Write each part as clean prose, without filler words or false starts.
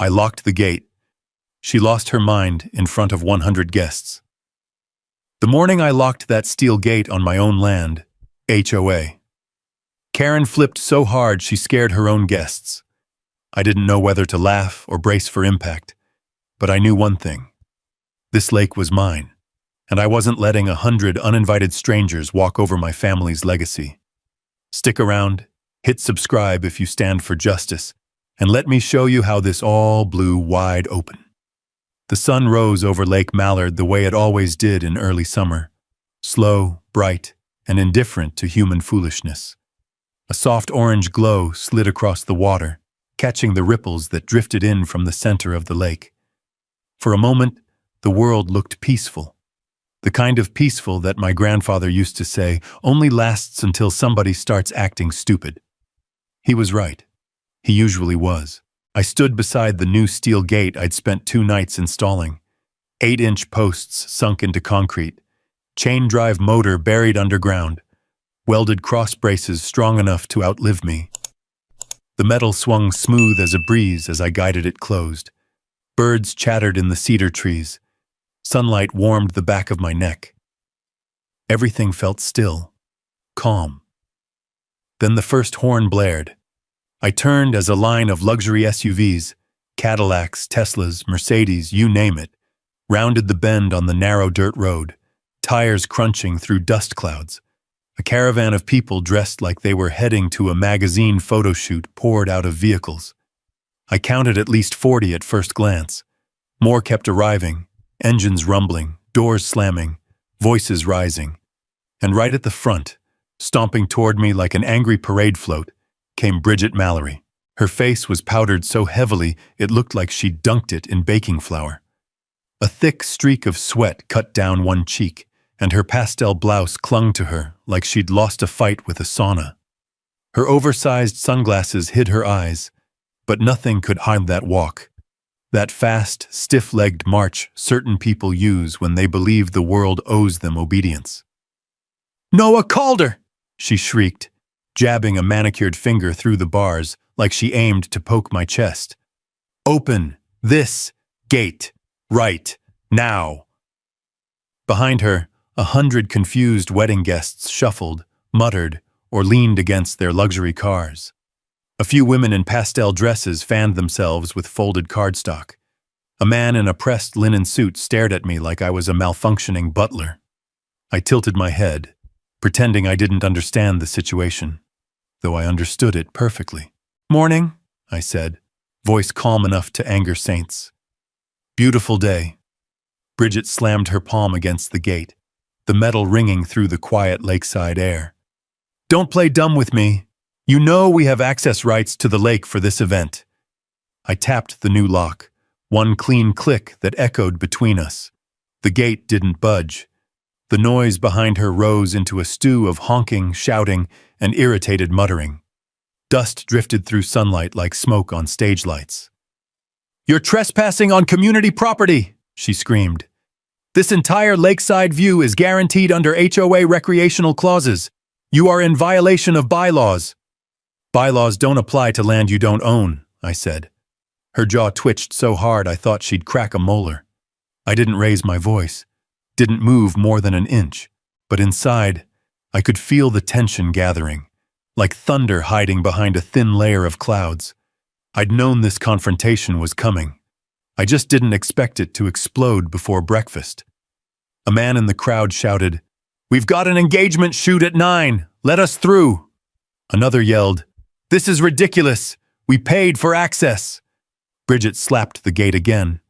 I locked the gate. She lost her mind in front of 100 guests. The morning I locked that steel gate on my own land, HOA. Karen flipped so hard she scared her own guests. I didn't know whether to laugh or brace for impact, but I knew one thing. This lake was mine, and I wasn't letting 100 uninvited strangers walk over my family's legacy. Stick around, hit subscribe if you stand for justice, and let me show you how this all blew wide open. The sun rose over Lake Mallard the way it always did in early summer, slow, bright, and indifferent to human foolishness. A soft orange glow slid across the water, catching the ripples that drifted in from the center of the lake. For a moment, the world looked peaceful. The kind of peaceful that my grandfather used to say only lasts until somebody starts acting stupid. He was right. He usually was. I stood beside the new steel gate I'd spent 2 nights installing. 8-inch posts sunk into concrete, chain drive motor buried underground, welded cross braces strong enough to outlive me. The metal swung smooth as a breeze as I guided it closed. Birds chattered in the cedar trees. Sunlight warmed the back of my neck. Everything felt still, calm. Then the first horn blared. I turned as a line of luxury SUVs, Cadillacs, Teslas, Mercedes, you name it, rounded the bend on the narrow dirt road, tires crunching through dust clouds. A caravan of people dressed like they were heading to a magazine photo shoot poured out of vehicles. I counted at least 40 at first glance. More kept arriving, engines rumbling, doors slamming, voices rising. And right at the front, stomping toward me like an angry parade float, came Bridget Mallory. Her face was powdered so heavily it looked like she'd dunked it in baking flour. A thick streak of sweat cut down one cheek, and her pastel blouse clung to her like she'd lost a fight with a sauna. Her oversized sunglasses hid her eyes, but nothing could hide that walk. That fast, stiff-legged march certain people use when they believe the world owes them obedience. "Noah Calder!" she shrieked, jabbing a manicured finger through the bars like she aimed to poke my chest. "Open this gate right now!" Behind her, 100 confused wedding guests shuffled, muttered, or leaned against their luxury cars. A few women in pastel dresses fanned themselves with folded cardstock. A man in a pressed linen suit stared at me like I was a malfunctioning butler. I tilted my head, pretending I didn't understand the situation, though I understood it perfectly. "Morning," I said, voice calm enough to anger saints. "Beautiful day." Bridget slammed her palm against the gate, the metal ringing through the quiet lakeside air. "Don't play dumb with me. You know we have access rights to the lake for this event." I tapped the new lock, one clean click that echoed between us. The gate didn't budge. The noise behind her rose into a stew of honking, shouting, and irritated muttering. Dust drifted through sunlight like smoke on stage lights. "You're trespassing on community property!" she screamed. "This entire lakeside view is guaranteed under HOA recreational clauses. You are in violation of bylaws." "Bylaws don't apply to land you don't own," I said. Her jaw twitched so hard I thought she'd crack a molar. I didn't raise my voice, didn't move more than an inch, but inside, I could feel the tension gathering, like thunder hiding behind a thin layer of clouds. I'd known this confrontation was coming. I just didn't expect it to explode before breakfast. A man in the crowd shouted, "We've got an engagement shoot at 9. Let us through." Another yelled, "This is ridiculous. We paid for access." Bridget slapped the gate again.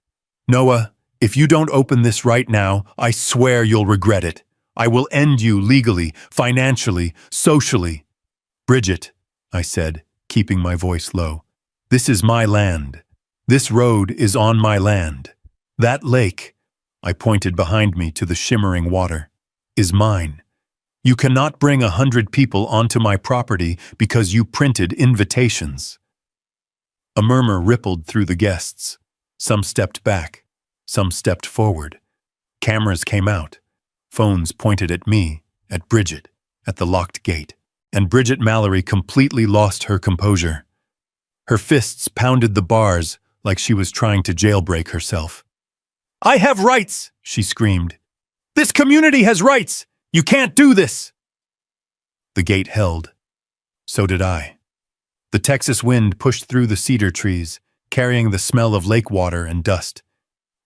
"Noah, if you don't open this right now, I swear you'll regret it. I will end you legally, financially, socially." "Bridget," I said, keeping my voice low, "this is my land. This road is on my land. That lake," I pointed behind me to the shimmering water, "is mine. You cannot bring 100 people onto my property because you printed invitations." A murmur rippled through the guests. Some stepped back, some stepped forward. Cameras came out. Phones pointed at me, at Bridget, at the locked gate. And Bridget Mallory completely lost her composure. Her fists pounded the bars like she was trying to jailbreak herself. "I have rights!" she screamed. "This community has rights! You can't do this!" The gate held. So did I. The Texas wind pushed through the cedar trees, carrying the smell of lake water and dust.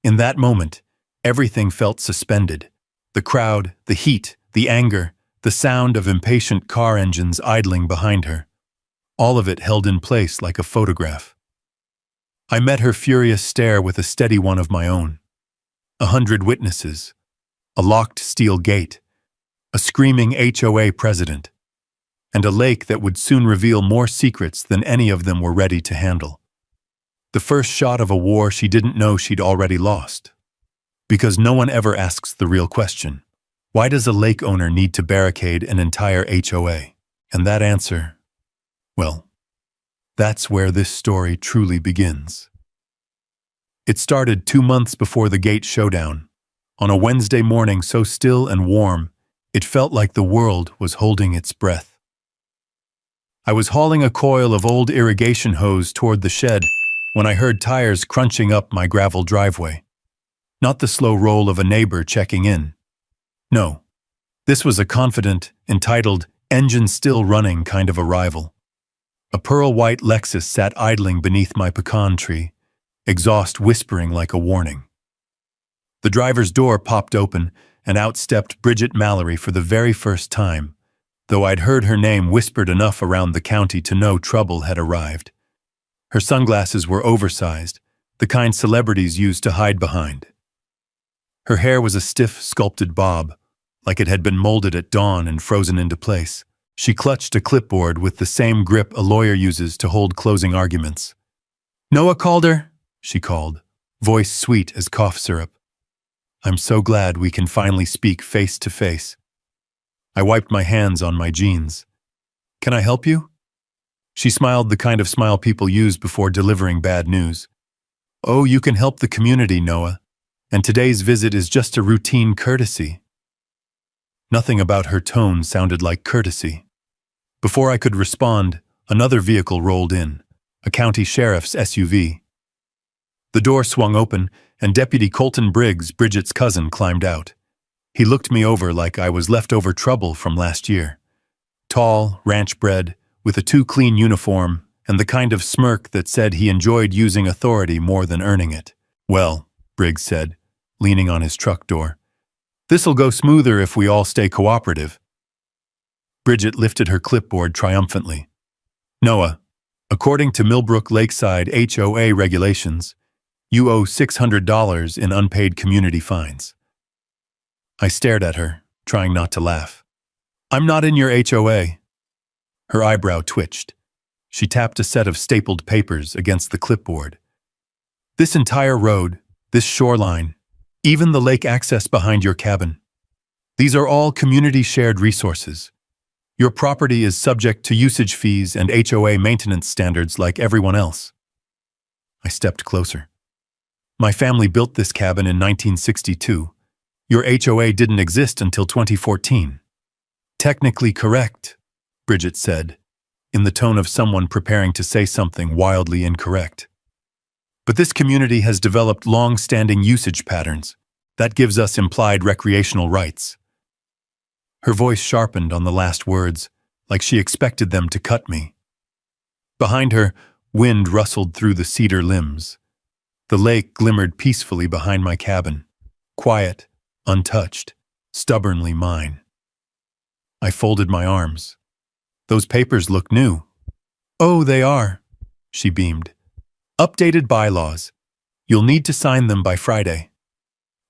In that moment, everything felt suspended. The crowd, the heat, the anger, the sound of impatient car engines idling behind her. All of it held in place like a photograph. I met her furious stare with a steady one of my own. 100 witnesses, a locked steel gate, a screaming HOA president, and a lake that would soon reveal more secrets than any of them were ready to handle. The first shot of a war she didn't know she'd already lost. Because no one ever asks the real question. Why does a lake owner need to barricade an entire HOA? And that answer, well, that's where this story truly begins. It started 2 months before the gate showdown, on a Wednesday morning so still and warm, it felt like the world was holding its breath. I was hauling a coil of old irrigation hose toward the shed when I heard tires crunching up my gravel driveway. Not the slow roll of a neighbor checking in. No, this was a confident, entitled, engine still running kind of arrival. A pearl-white Lexus sat idling beneath my pecan tree, exhaust whispering like a warning. The driver's door popped open, and out stepped Bridget Mallory for the very first time, though I'd heard her name whispered enough around the county to know trouble had arrived. Her sunglasses were oversized, the kind celebrities used to hide behind. Her hair was a stiff, sculpted bob, like it had been molded at dawn and frozen into place. She clutched a clipboard with the same grip a lawyer uses to hold closing arguments. "Noah Calder," she called, voice sweet as cough syrup. "I'm so glad we can finally speak face to face." I wiped my hands on my jeans. "Can I help you?" She smiled the kind of smile people use before delivering bad news. "Oh, you can help the community, Noah. And today's visit is just a routine courtesy." Nothing about her tone sounded like courtesy. Before I could respond, another vehicle rolled in, a county sheriff's SUV. The door swung open, and Deputy Colton Briggs, Bridget's cousin, climbed out. He looked me over like I was leftover trouble from last year. Tall, ranch-bred, with a too-clean uniform, and the kind of smirk that said he enjoyed using authority more than earning it. "Well," Briggs said, leaning on his truck door, "this'll go smoother if we all stay cooperative." Bridget lifted her clipboard triumphantly. "Noah, according to Millbrook Lakeside HOA regulations, you owe $600 in unpaid community fines." I stared at her, trying not to laugh. "I'm not in your HOA." Her eyebrow twitched. She tapped a set of stapled papers against the clipboard. "This entire road, this shoreline, even the lake access behind your cabin. These are all community-shared resources. Your property is subject to usage fees and HOA maintenance standards like everyone else." I stepped closer. "My family built this cabin in 1962. Your HOA didn't exist until 2014. "Technically correct," Bridget said, in the tone of someone preparing to say something wildly incorrect. "But this community has developed long-standing usage patterns. That gives us implied recreational rights." Her voice sharpened on the last words, like she expected them to cut me. Behind her, wind rustled through the cedar limbs. The lake glimmered peacefully behind my cabin, quiet, untouched, stubbornly mine. I folded my arms. "Those papers look new." "Oh, they are," she beamed. "Updated bylaws. You'll need to sign them by Friday."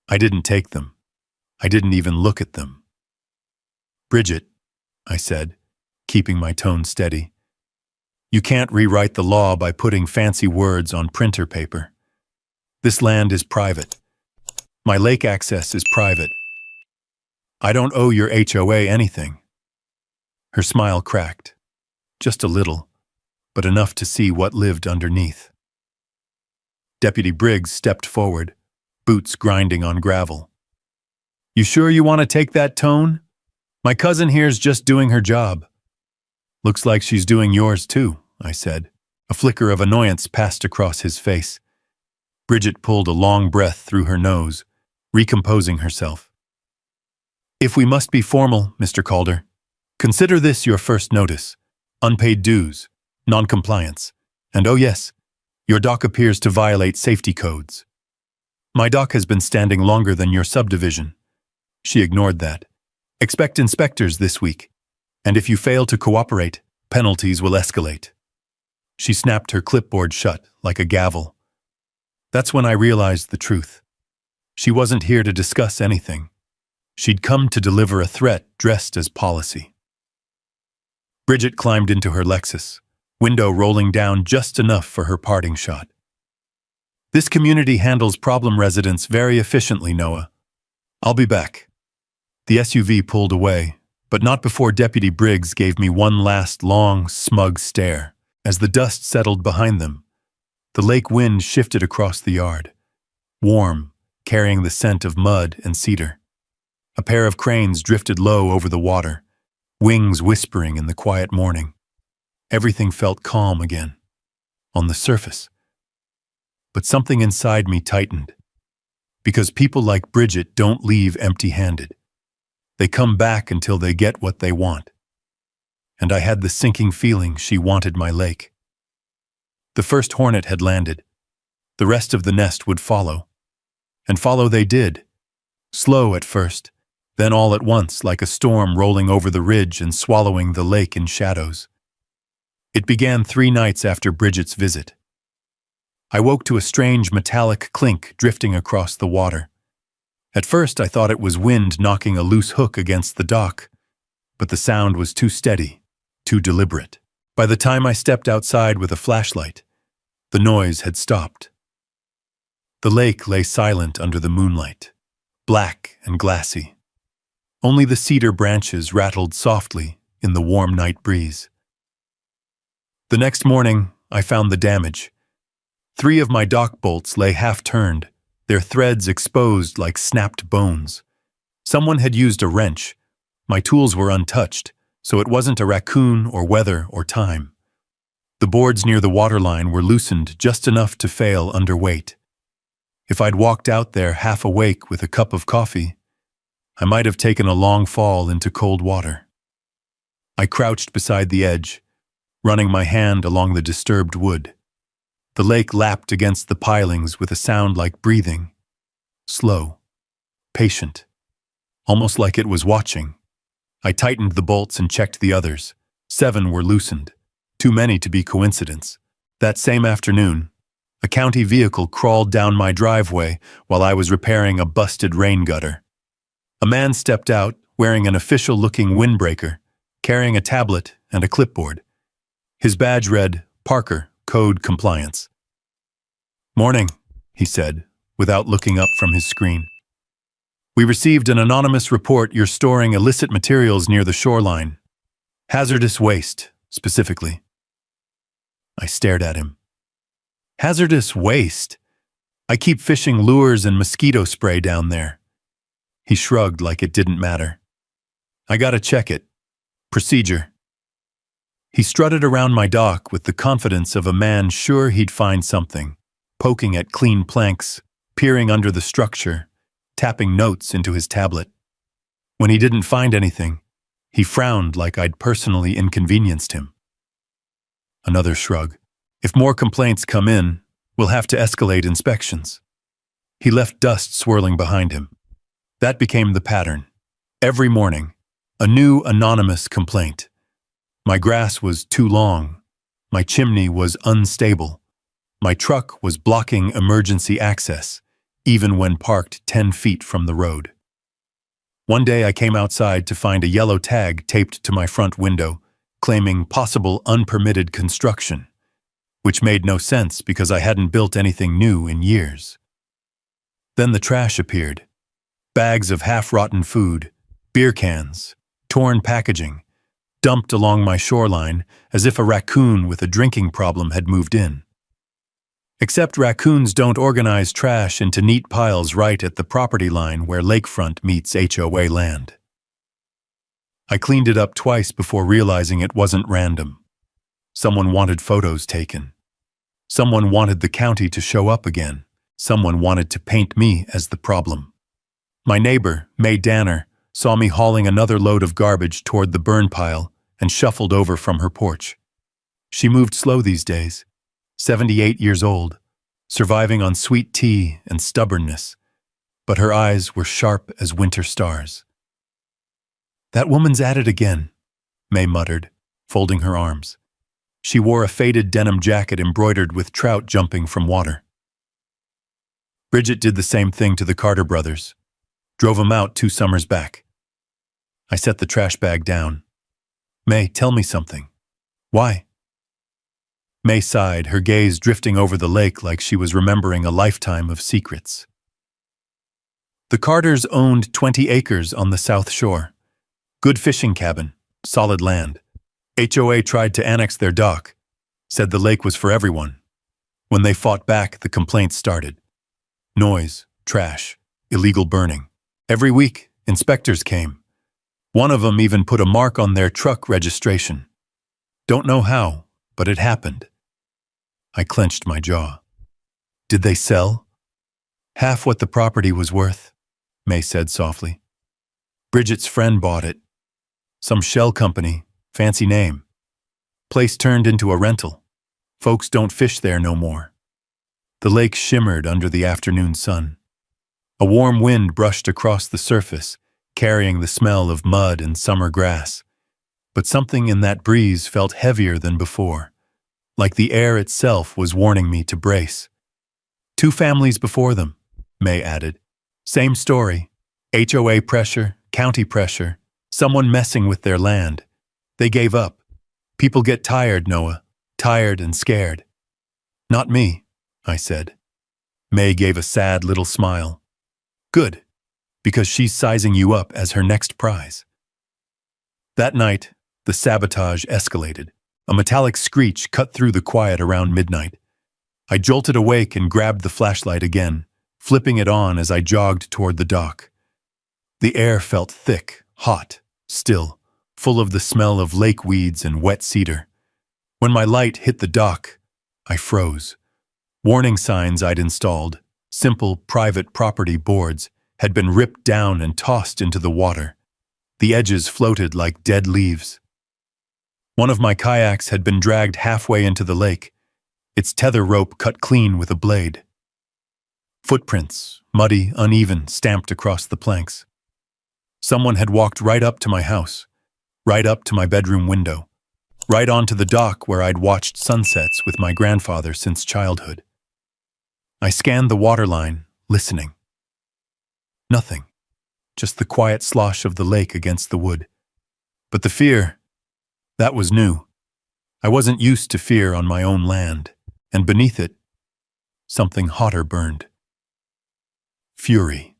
I didn't take them. I didn't even look at them. "Bridget," I said, keeping my tone steady, "you can't rewrite the law by putting fancy words on printer paper. This land is private. My lake access is private. I don't owe your HOA anything." Her smile cracked. Just a little, but enough to see what lived underneath. Deputy Briggs stepped forward, boots grinding on gravel. "You sure you want to take that tone? My cousin here's just doing her job." "Looks like she's doing yours too," I said. A flicker of annoyance passed across his face. Bridget pulled a long breath through her nose, recomposing herself. If we must be formal, Mr. Calder, consider this your first notice. Unpaid dues, non-compliance, and oh yes, your dock appears to violate safety codes. My dock has been standing longer than your subdivision. She ignored that. Expect inspectors this week, and if you fail to cooperate, penalties will escalate. She snapped her clipboard shut like a gavel. That's when I realized the truth. She wasn't here to discuss anything. She'd come to deliver a threat dressed as policy. Bridget climbed into her Lexus, window rolling down just enough for her parting shot. This community handles problem residents very efficiently, Noah. I'll be back. The SUV pulled away, but not before Deputy Briggs gave me one last long, smug stare. As the dust settled behind them, the lake wind shifted across the yard, warm, carrying the scent of mud and cedar. A pair of cranes drifted low over the water, wings whispering in the quiet morning. Everything felt calm again, on the surface. But something inside me tightened, because people like Bridget don't leave empty-handed. They come back until they get what they want. And I had the sinking feeling she wanted my lake. The first hornet had landed. The rest of the nest would follow. And follow they did. Slow at first, then all at once like a storm rolling over the ridge and swallowing the lake in shadows. It began 3 nights after Bridget's visit. I woke to a strange metallic clink drifting across the water. At first I thought it was wind knocking a loose hook against the dock, but the sound was too steady, too deliberate. By the time I stepped outside with a flashlight, the noise had stopped. The lake lay silent under the moonlight, black and glassy. Only the cedar branches rattled softly in the warm night breeze. The next morning, I found the damage. 3 of my dock bolts lay half-turned, their threads exposed like snapped bones. Someone had used a wrench. My tools were untouched, so it wasn't a raccoon or weather or time. The boards near the waterline were loosened just enough to fail under weight. If I'd walked out there half awake with a cup of coffee, I might have taken a long fall into cold water. I crouched beside the edge, running my hand along the disturbed wood. The lake lapped against the pilings with a sound like breathing, slow, patient, almost like it was watching. I tightened the bolts and checked the others. 7 were loosened, too many to be coincidence. That same afternoon, a county vehicle crawled down my driveway while I was repairing a busted rain gutter. A man stepped out wearing an official-looking windbreaker, carrying a tablet and a clipboard. His badge read, Parker, Code Compliance. "Morning," he said, without looking up from his screen. "We received an anonymous report you're storing illicit materials near the shoreline. Hazardous waste, specifically." I stared at him. Hazardous waste? I keep fishing lures and mosquito spray down there. He shrugged like it didn't matter. "I gotta check it. Procedure." He strutted around my dock with the confidence of a man sure he'd find something, poking at clean planks, peering under the structure, tapping notes into his tablet. When he didn't find anything, he frowned like I'd personally inconvenienced him. Another shrug. "If more complaints come in, we'll have to escalate inspections." He left dust swirling behind him. That became the pattern. Every morning, a new anonymous complaint. My grass was too long. My chimney was unstable. My truck was blocking emergency access, even when parked 10 feet from the road. One day I came outside to find a yellow tag taped to my front window, claiming possible unpermitted construction, which made no sense because I hadn't built anything new in years. Then the trash appeared. Bags of half-rotten food, beer cans, torn packaging, dumped along my shoreline as if a raccoon with a drinking problem had moved in. Except raccoons don't organize trash into neat piles right at the property line where lakefront meets HOA land. I cleaned it up twice before realizing it wasn't random. Someone wanted photos taken. Someone wanted the county to show up again. Someone wanted to paint me as the problem. My neighbor, May Danner, saw me hauling another load of garbage toward the burn pile and shuffled over from her porch. She moved slow these days, 78 years old, surviving on sweet tea and stubbornness, but her eyes were sharp as winter stars. "That woman's at it again," May muttered, folding her arms. She wore a faded denim jacket embroidered with trout jumping from water. Bridget did the same thing to the Carter brothers. Drove 'em out 2 summers back. I set the trash bag down. "May, tell me something." "Why?" May sighed, her gaze drifting over the lake like she was remembering a lifetime of secrets. The Carters owned 20 acres on the South Shore. Good fishing cabin, solid land. HOA tried to annex their dock, said the lake was for everyone. When they fought back, the complaints started. Noise, trash, illegal burning. Every week, inspectors came. One of them even put a mark on their truck registration. Don't know how, but it happened. I clenched my jaw. Did they sell? "Half what the property was worth," May said softly. "Bridget's friend bought it. Some shell company, fancy name. Place turned into a rental. Folks don't fish there no more." The lake shimmered under the afternoon sun. A warm wind brushed across the surface, carrying the smell of mud and summer grass. But something in that breeze felt heavier than before, like the air itself was warning me to brace. 2 families before them, May added. Same story. HOA pressure, county pressure, someone messing with their land. They gave up. People get tired, Noah. Tired and scared. "Not me," I said. May gave a sad little smile. "Good, because she's sizing you up as her next prize." That night, the sabotage escalated. A metallic screech cut through the quiet around midnight. I jolted awake and grabbed the flashlight again, flipping it on as I jogged toward the dock. The air felt thick, hot, still, full of the smell of lake weeds and wet cedar. When my light hit the dock, I froze. Warning signs I'd installed, simple private property boards, had been ripped down and tossed into the water. The edges floated like dead leaves. One of my kayaks had been dragged halfway into the lake, its tether rope cut clean with a blade. Footprints, muddy, uneven, stamped across the planks. Someone had walked right up to my house, right up to my bedroom window, right onto the dock where I'd watched sunsets with my grandfather since childhood. I scanned the waterline, listening. Nothing, just the quiet slosh of the lake against the wood. But the fear, that was new. I wasn't used to fear on my own land, and beneath it, something hotter burned. Fury.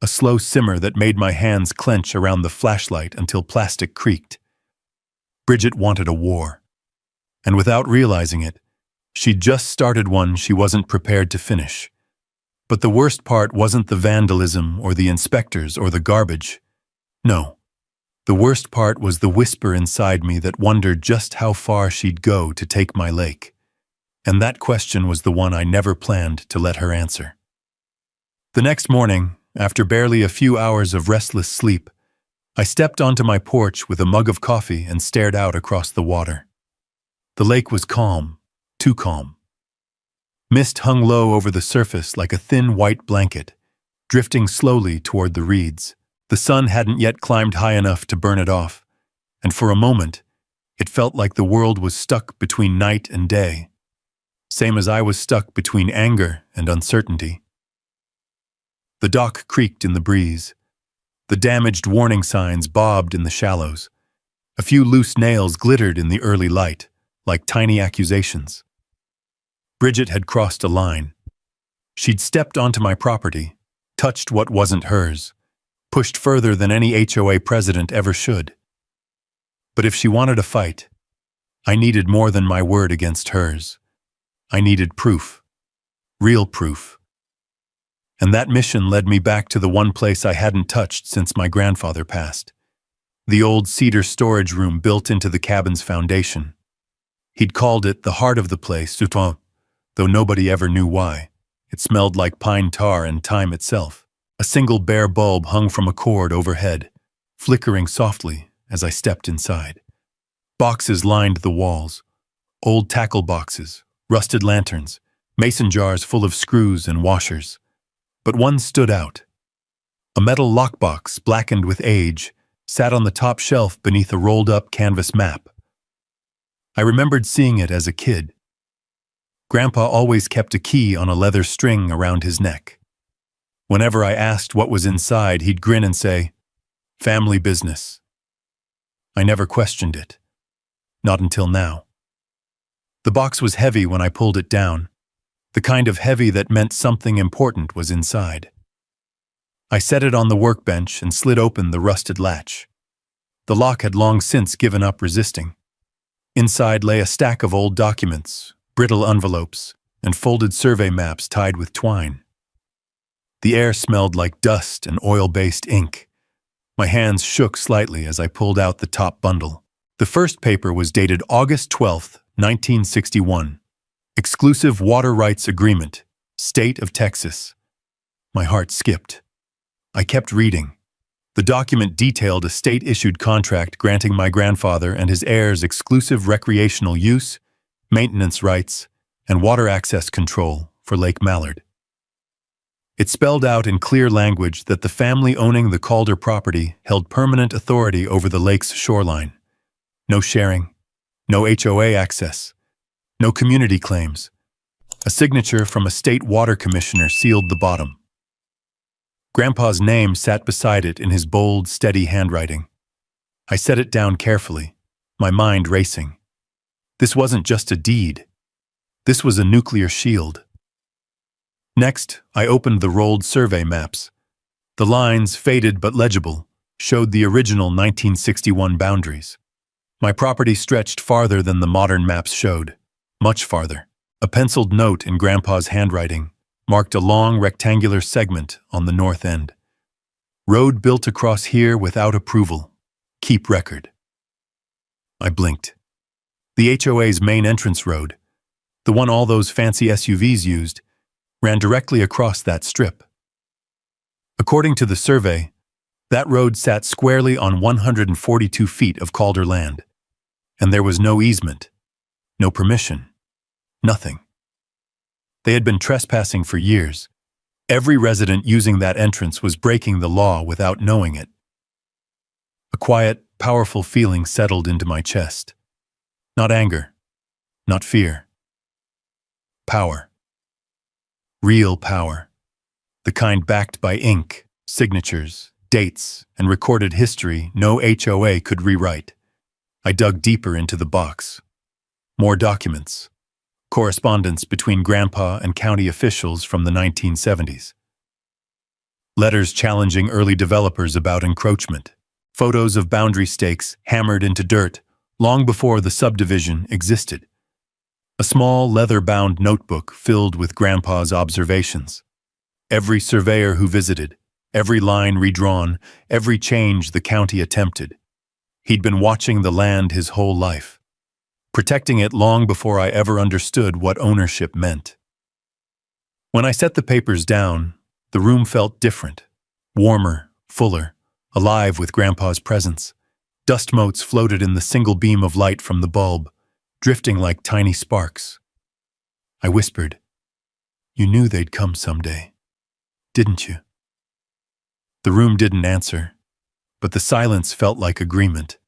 A slow simmer that made my hands clench around the flashlight until plastic creaked. Bridget wanted a war. And without realizing it, she'd just started one she wasn't prepared to finish. But the worst part wasn't the vandalism or the inspectors or the garbage. No. The worst part was the whisper inside me that wondered just how far she'd go to take my lake. And that question was the one I never planned to let her answer. The next morning, after barely a few hours of restless sleep, I stepped onto my porch with a mug of coffee and stared out across the water. The lake was calm, too calm. Mist hung low over the surface like a thin white blanket, drifting slowly toward the reeds. The sun hadn't yet climbed high enough to burn it off, and for a moment, it felt like the world was stuck between night and day, same as I was stuck between anger and uncertainty. The dock creaked in the breeze. The damaged warning signs bobbed in the shallows. A few loose nails glittered in the early light, like tiny accusations. Bridget had crossed a line. She'd stepped onto my property, touched what wasn't hers, pushed further than any HOA president ever should. But if she wanted a fight, I needed more than my word against hers. I needed proof. Real proof. And that mission led me back to the one place I hadn't touched since my grandfather passed. The old cedar storage room built into the cabin's foundation. He'd called it the heart of the place, though nobody ever knew why. It smelled like pine tar and time itself. A single bare bulb hung from a cord overhead, flickering softly as I stepped inside. Boxes lined the walls. Old tackle boxes, rusted lanterns, mason jars full of screws and washers. But one stood out. A metal lockbox, blackened with age, sat on the top shelf beneath a rolled-up canvas map. I remembered seeing it as a kid. Grandpa always kept a key on a leather string around his neck. Whenever I asked what was inside, he'd grin and say, "Family business." I never questioned it. Not until now. The box was heavy when I pulled it down, the kind of heavy that meant something important was inside. I set it on the workbench and slid open the rusted latch. The lock had long since given up resisting. Inside lay a stack of old documents, brittle envelopes, and folded survey maps tied with twine. The air smelled like dust and oil-based ink. My hands shook slightly as I pulled out the top bundle. The first paper was dated August 12, 1961. Exclusive Water Rights Agreement, State of Texas. My heart skipped. I kept reading. The document detailed a state-issued contract granting my grandfather and his heirs exclusive recreational use, maintenance rights, and water access control for Lake Mallard. It spelled out in clear language that the family owning the Calder property held permanent authority over the lake's shoreline. No sharing, no HOA access, no community claims. A signature from a state water commissioner sealed the bottom. Grandpa's name sat beside it in his bold, steady handwriting. I set it down carefully, my mind racing. This wasn't just a deed. This was a nuclear shield. Next, I opened the rolled survey maps. The lines, faded but legible, showed the original 1961 boundaries. My property stretched farther than the modern maps showed, much farther. A penciled note in Grandpa's handwriting marked a long rectangular segment on the north end. Road built across here without approval. Keep record. I blinked. The HOA's main entrance road, the one all those fancy SUVs used, ran directly across that strip. According to the survey, that road sat squarely on 142 feet of Calder land, and there was no easement, no permission, nothing. They had been trespassing for years. Every resident using that entrance was breaking the law without knowing it. A quiet, powerful feeling settled into my chest. Not anger, not fear. Power. Real power. The kind backed by ink, signatures, dates, and recorded history no HOA could rewrite. I dug deeper into the box. More documents. Correspondence between Grandpa and county officials from the 1970s. Letters challenging early developers about encroachment. Photos of boundary stakes hammered into dirt long before the subdivision existed. A small leather-bound notebook filled with Grandpa's observations. Every surveyor who visited, every line redrawn, every change the county attempted. He'd been watching the land his whole life, protecting it long before I ever understood what ownership meant. When I set the papers down, the room felt different, warmer, fuller, alive with Grandpa's presence. Dust motes floated in the single beam of light from the bulb, drifting like tiny sparks. I whispered, "You knew they'd come someday, didn't you?" The room didn't answer, but the silence felt like agreement.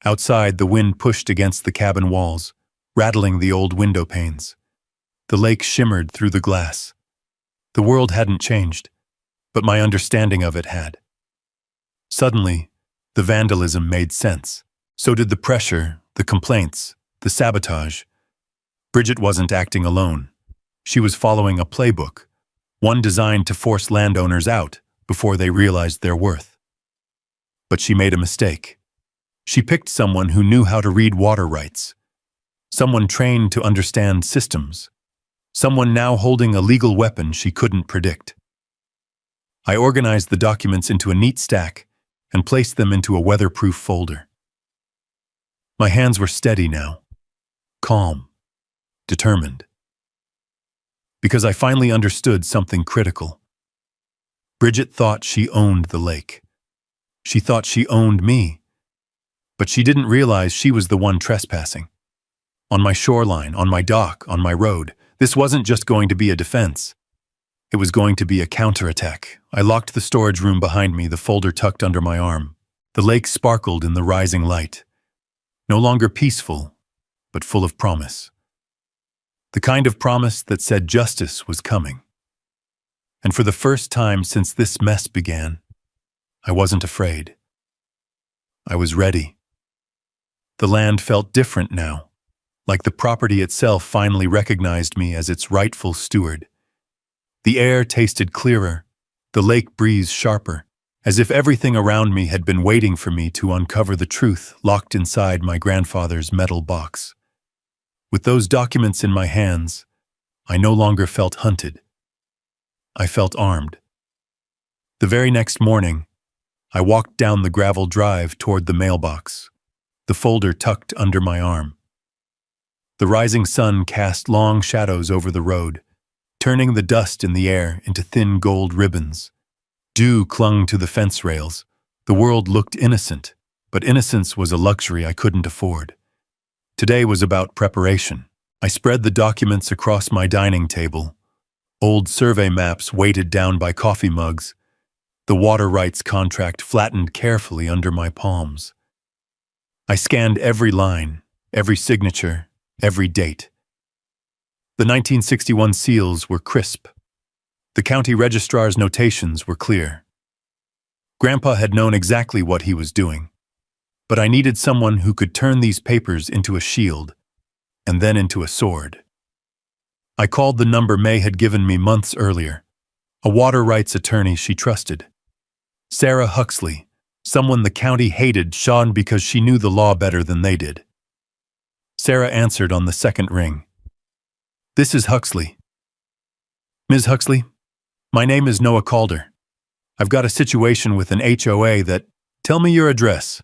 Outside, the wind pushed against the cabin walls, rattling the old window panes. The lake shimmered through the glass. The world hadn't changed, but my understanding of it had. Suddenly, the vandalism made sense. So did the pressure, the complaints, the sabotage. Bridget wasn't acting alone. She was following a playbook, one designed to force landowners out before they realized their worth. But she made a mistake. She picked someone who knew how to read water rights, someone trained to understand systems, someone now holding a legal weapon she couldn't predict. I organized the documents into a neat stack and placed them into a weatherproof folder. My hands were steady now, calm, determined. because I finally understood something critical. Bridget thought she owned the lake. She thought she owned me, but she didn't realize she was the one trespassing. On my shoreline, on my dock, on my road, this wasn't just going to be a defense. It was going to be a counterattack. I locked the storage room behind me, the folder tucked under my arm. The lake sparkled in the rising light. No longer peaceful, but full of promise. The kind of promise that said justice was coming. And for the first time since this mess began, I wasn't afraid. I was ready. The land felt different now, like the property itself finally recognized me as its rightful steward. The air tasted clearer, the lake breeze sharper, as if everything around me had been waiting for me to uncover the truth locked inside my grandfather's metal box. With those documents in my hands, I no longer felt hunted. I felt armed. The very next morning, I walked down the gravel drive toward the mailbox, the folder tucked under my arm. The rising sun cast long shadows over the road, turning the dust in the air into thin gold ribbons. Dew clung to the fence rails. The world looked innocent, but innocence was a luxury I couldn't afford. Today was about preparation. I spread the documents across my dining table. Old survey maps weighted down by coffee mugs. The water rights contract flattened carefully under my palms. I scanned every line, every signature, every date. The 1961 seals were crisp. The county registrar's notations were clear. Grandpa had known exactly what he was doing, but I needed someone who could turn these papers into a shield, and then into a sword. I called the number May had given me months earlier, a water rights attorney she trusted. Sarah Huxley, someone the county hated shone because she knew the law better than they did. Sarah answered on the second ring. "This is Huxley." "Ms. Huxley, my name is Noah Calder. I've got a situation with an HOA that—" "Tell me your address.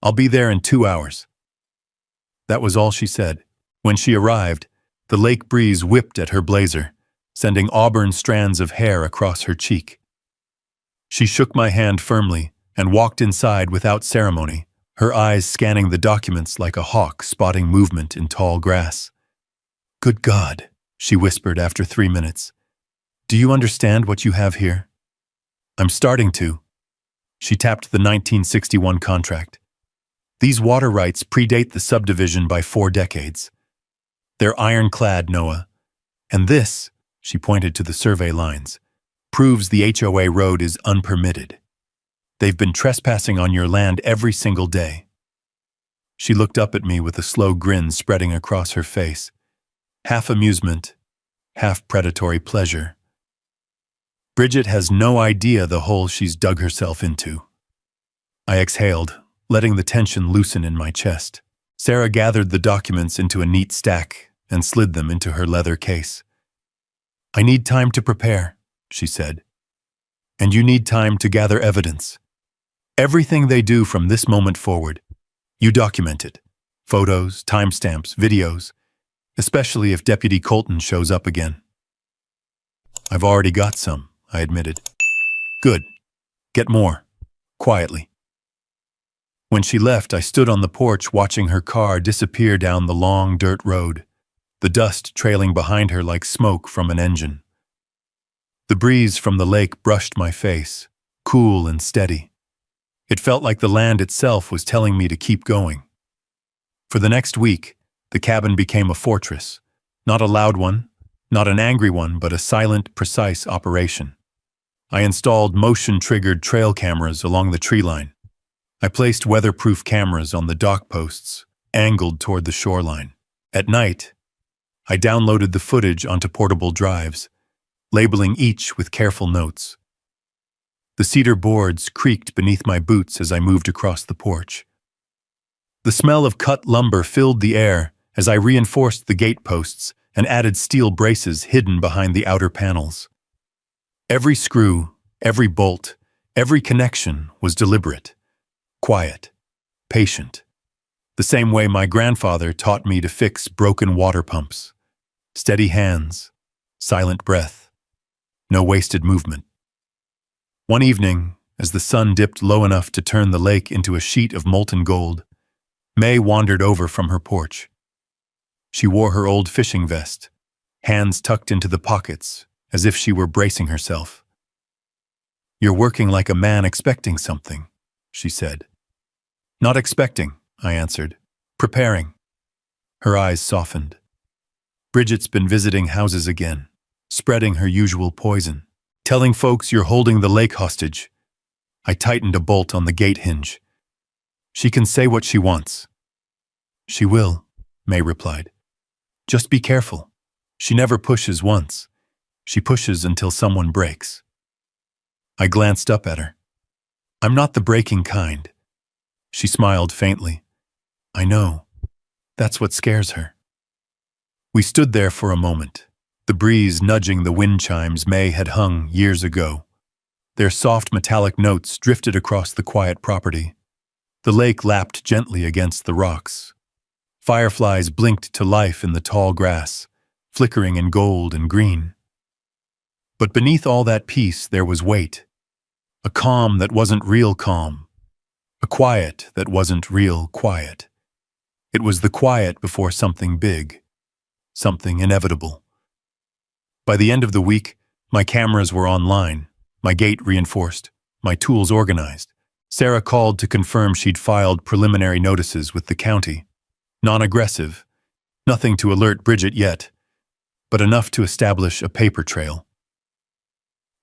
I'll be there in 2 hours." That was all she said. When she arrived, the lake breeze whipped at her blazer, sending auburn strands of hair across her cheek. She shook my hand firmly and walked inside without ceremony, her eyes scanning the documents like a hawk spotting movement in tall grass. "Good God," she whispered after 3 minutes. "Do you understand what you have here?" "I'm starting to." She tapped the 1961 contract. "These water rights predate the subdivision by 4 decades. They're ironclad, Noah. And this," she pointed to the survey lines, "proves the HOA road is unpermitted. They've been trespassing on your land every single day." She looked up at me with a slow grin spreading across her face, half amusement, half predatory pleasure. "Bridget has no idea the hole she's dug herself into." I exhaled, letting the tension loosen in my chest. Sarah gathered the documents into a neat stack and slid them into her leather case. "I need time to prepare," she said. "And you need time to gather evidence. Everything they do from this moment forward, you document it. Photos, timestamps, videos, especially if Deputy Colton shows up again." "I've already got some," I admitted. "Good. Get more. Quietly." When she left, I stood on the porch watching her car disappear down the long dirt road, the dust trailing behind her like smoke from an engine. The breeze from the lake brushed my face, cool and steady. It felt like the land itself was telling me to keep going. For the next week, the cabin became a fortress. Not a loud one, not an angry one, but a silent, precise operation. I installed motion-triggered trail cameras along the tree line. I placed weatherproof cameras on the dock posts, angled toward the shoreline. At night, I downloaded the footage onto portable drives, labeling each with careful notes. The cedar boards creaked beneath my boots as I moved across the porch. The smell of cut lumber filled the air as I reinforced the gate posts and added steel braces hidden behind the outer panels. Every screw, every bolt, every connection was deliberate, quiet, patient, the same way my grandfather taught me to fix broken water pumps. Steady hands, Silent breath. No wasted movement. One evening, as the sun dipped low enough to turn the lake into a sheet of molten gold, May wandered over from her porch. She wore her old fishing vest, hands tucked into the pockets, as if she were bracing herself. "You're working like a man expecting something," she said. "Not expecting," I answered. "Preparing." Her eyes softened. "Bridget's been visiting houses again, spreading her usual poison, telling folks you're holding the lake hostage." I tightened a bolt on the gate hinge. "She can say what she wants." "She will," May replied. "Just be careful. She never pushes once. She pushes until someone breaks." I glanced up at her. "I'm not the breaking kind." She smiled faintly. "I know. That's what scares her." We stood there for a moment, the breeze nudging the wind chimes May had hung years ago. Their soft metallic notes drifted across the quiet property. The lake lapped gently against the rocks. Fireflies blinked to life in the tall grass, flickering in gold and green. But beneath all that peace there was weight. A calm that wasn't real calm. A quiet that wasn't real quiet. It was the quiet before something big. Something inevitable. By the end of the week, my cameras were online, my gate reinforced, my tools organized. Sarah called to confirm she'd filed preliminary notices with the county. Non-aggressive, nothing to alert Bridget yet, but enough to establish a paper trail.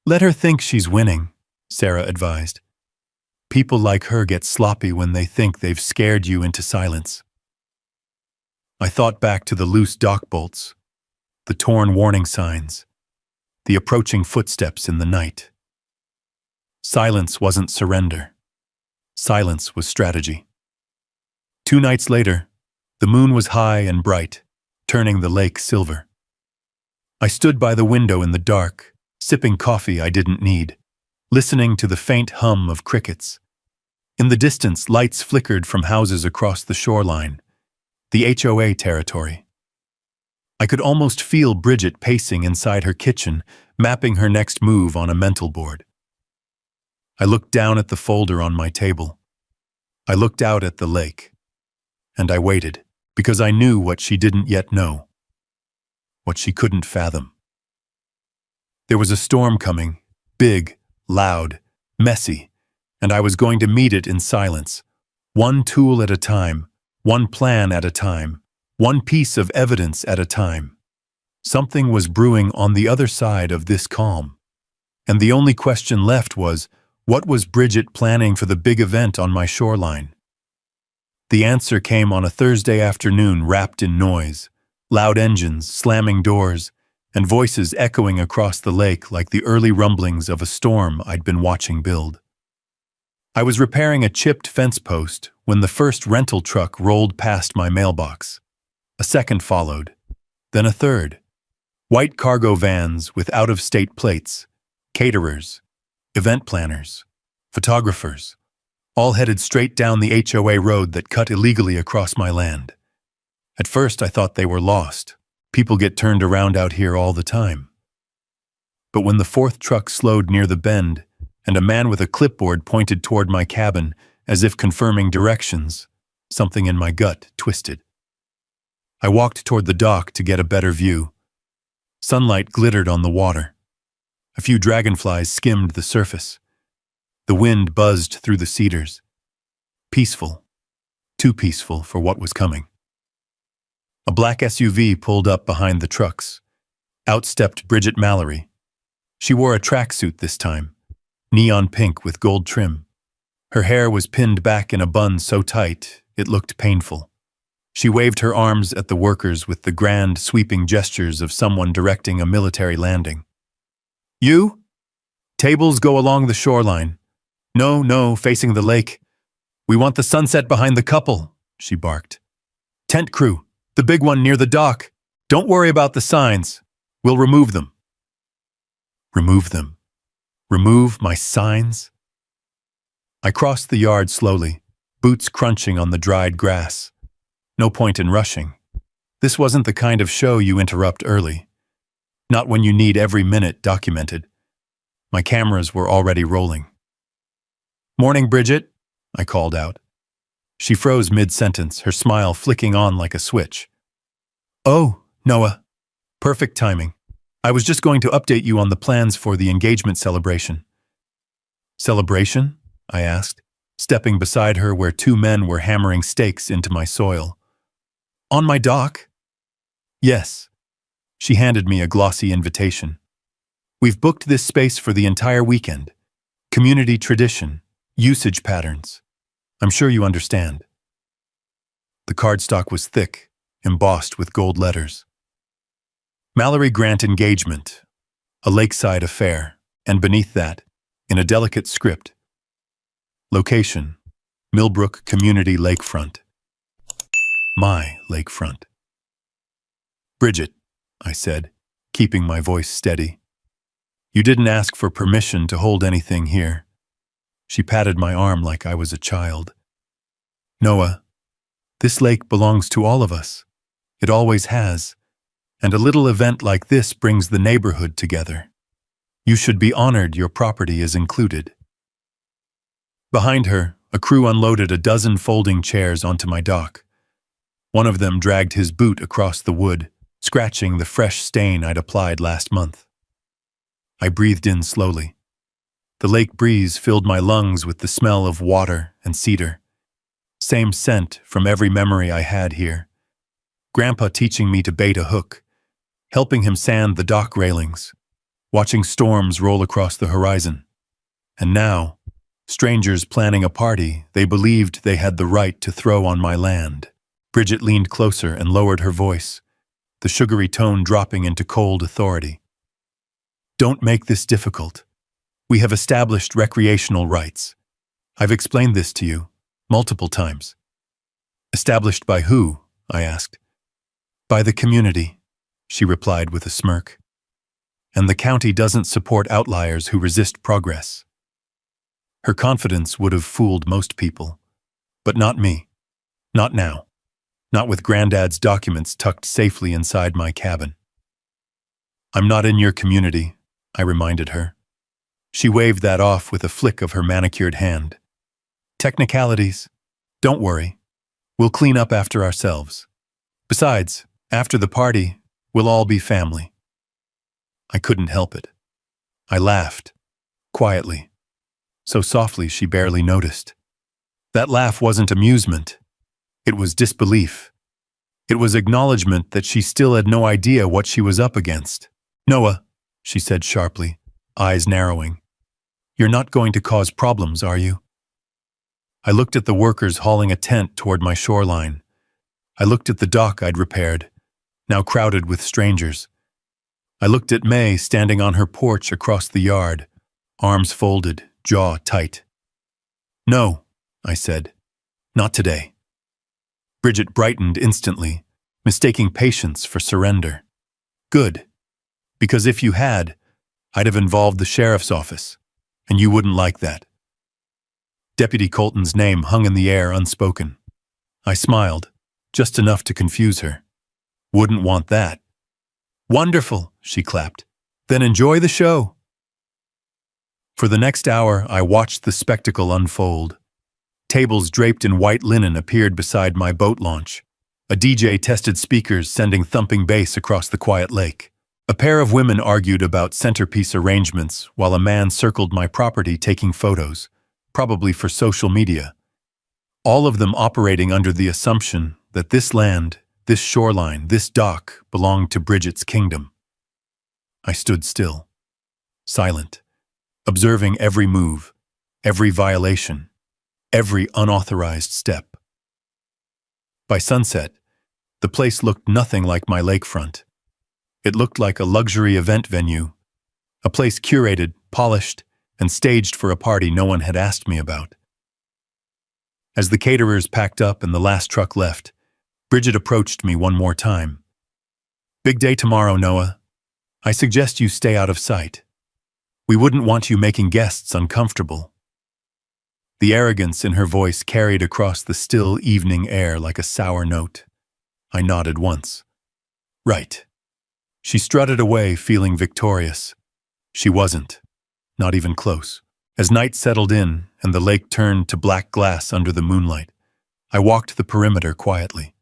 "Let her think she's winning," Sarah advised. "People like her get sloppy when they think they've scared you into silence." I thought back to the loose dock bolts, the torn warning signs, the approaching footsteps in the night. Silence wasn't surrender. Silence was strategy. 2 nights later, the moon was high and bright, turning the lake silver. I stood by the window in the dark, sipping coffee I didn't need, listening to the faint hum of crickets. In the distance, lights flickered from houses across the shoreline, the HOA territory. I could almost feel Bridget pacing inside her kitchen, mapping her next move on a mental board. I looked down at the folder on my table. I looked out at the lake. And I waited, because I knew what she didn't yet know, what she couldn't fathom. There was a storm coming, big, loud, messy, and I was going to meet it in silence, one tool at a time, one plan at a time, one piece of evidence at a time. Something was brewing on the other side of this calm, and the only question left was, what was Bridget planning for the big event on my shoreline? The answer came on a Thursday afternoon wrapped in noise, loud engines, slamming doors, and voices echoing across the lake like the early rumblings of a storm I'd been watching build. I was repairing a chipped fence post when the first rental truck rolled past my mailbox. A second followed, then a third. White cargo vans with out-of-state plates, caterers, event planners, photographers, all headed straight down the HOA road that cut illegally across my land. At first I thought they were lost. People get turned around out here all the time. But when the fourth truck slowed near the bend, and a man with a clipboard pointed toward my cabin as if confirming directions, something in my gut twisted. I walked toward the dock to get a better view. Sunlight glittered on the water. A few dragonflies skimmed the surface. The wind buzzed through the cedars. Peaceful. Too peaceful for what was coming. A black SUV pulled up behind the trucks. Out stepped Bridget Mallory. She wore a tracksuit this time, neon pink with gold trim. Her hair was pinned back in a bun so tight, it looked painful. She waved her arms at the workers with the grand, sweeping gestures of someone directing a military landing. "You? Tables go along the shoreline. No, facing the lake. We want the sunset behind the couple," she barked. "Tent crew, the big one near the dock. Don't worry about the signs. We'll remove them." Remove them? Remove my signs? I crossed the yard slowly, boots crunching on the dried grass. No point in rushing. This wasn't the kind of show you interrupt early. Not when you need every minute documented. My cameras were already rolling. "Morning, Bridget," I called out. She froze mid-sentence, her smile flicking on like a switch. "Oh, Noah. Perfect timing. I was just going to update you on the plans for the engagement celebration." "Celebration?" I asked, stepping beside her where two men were hammering stakes into my soil. "On my dock?" "Yes." She handed me a glossy invitation. "We've booked this space for the entire weekend. Community tradition, usage patterns. I'm sure you understand." The cardstock was thick, embossed with gold letters. Mallory Grant Engagement, a lakeside affair, and beneath that, in a delicate script, location, Millbrook Community Lakefront. My lakefront. "Bridget," I said, keeping my voice steady, "you didn't ask for permission to hold anything here." She patted my arm like I was a child. "Noah, this lake belongs to all of us. It always has. And a little event like this brings the neighborhood together. You should be honored your property is included." Behind her, a crew unloaded a dozen folding chairs onto my dock. One of them dragged his boot across the wood, scratching the fresh stain I'd applied last month. I breathed in slowly. The lake breeze filled my lungs with the smell of water and cedar. Same scent from every memory I had here. Grandpa teaching me to bait a hook, helping him sand the dock railings, watching storms roll across the horizon. And now, strangers planning a party they believed they had the right to throw on my land. Bridget leaned closer and lowered her voice, the sugary tone dropping into cold authority. "Don't make this difficult. We have established recreational rights. I've explained this to you multiple times." "Established by who?" I asked. "By the community," she replied with a smirk. "And the county doesn't support outliers who resist progress." Her confidence would have fooled most people, but not me. Not now. Not with Granddad's documents tucked safely inside my cabin. "I'm not in your community," I reminded her. She waved that off with a flick of her manicured hand. "Technicalities. Don't worry. We'll clean up after ourselves. Besides, after the party, we'll all be family." I couldn't help it. I laughed, quietly, so softly she barely noticed. That laugh wasn't amusement. It was disbelief. It was acknowledgement that she still had no idea what she was up against. "Noah," she said sharply, eyes narrowing, "you're not going to cause problems, are you?" I looked at the workers hauling a tent toward my shoreline. I looked at the dock I'd repaired, now crowded with strangers. I looked at May standing on her porch across the yard, arms folded, jaw tight. "No," I said, "not today." Bridget brightened instantly, mistaking patience for surrender. "Good, because if you had, I'd have involved the sheriff's office, and you wouldn't like that." Deputy Colton's name hung in the air unspoken. I smiled, just enough to confuse her. "Wouldn't want that." "Wonderful," she clapped. "Then enjoy the show." For the next hour, I watched the spectacle unfold. Tables draped in white linen appeared beside my boat launch. A DJ tested speakers, sending thumping bass across the quiet lake. A pair of women argued about centerpiece arrangements while a man circled my property taking photos, probably for social media. All of them operating under the assumption that this land, this shoreline, this dock belonged to Bridget's kingdom. I stood still, silent, observing every move, every violation, every unauthorized step. By sunset, the place looked nothing like my lakefront. It looked like a luxury event venue, a place curated, polished, and staged for a party no one had asked me about. As the caterers packed up and the last truck left, Bridget approached me one more time. "Big day tomorrow, Noah. I suggest you stay out of sight. We wouldn't want you making guests uncomfortable." The arrogance in her voice carried across the still evening air like a sour note. I nodded once. "Right." She strutted away, feeling victorious. She wasn't, not even close. As night settled in and the lake turned to black glass under the moonlight, I walked the perimeter quietly.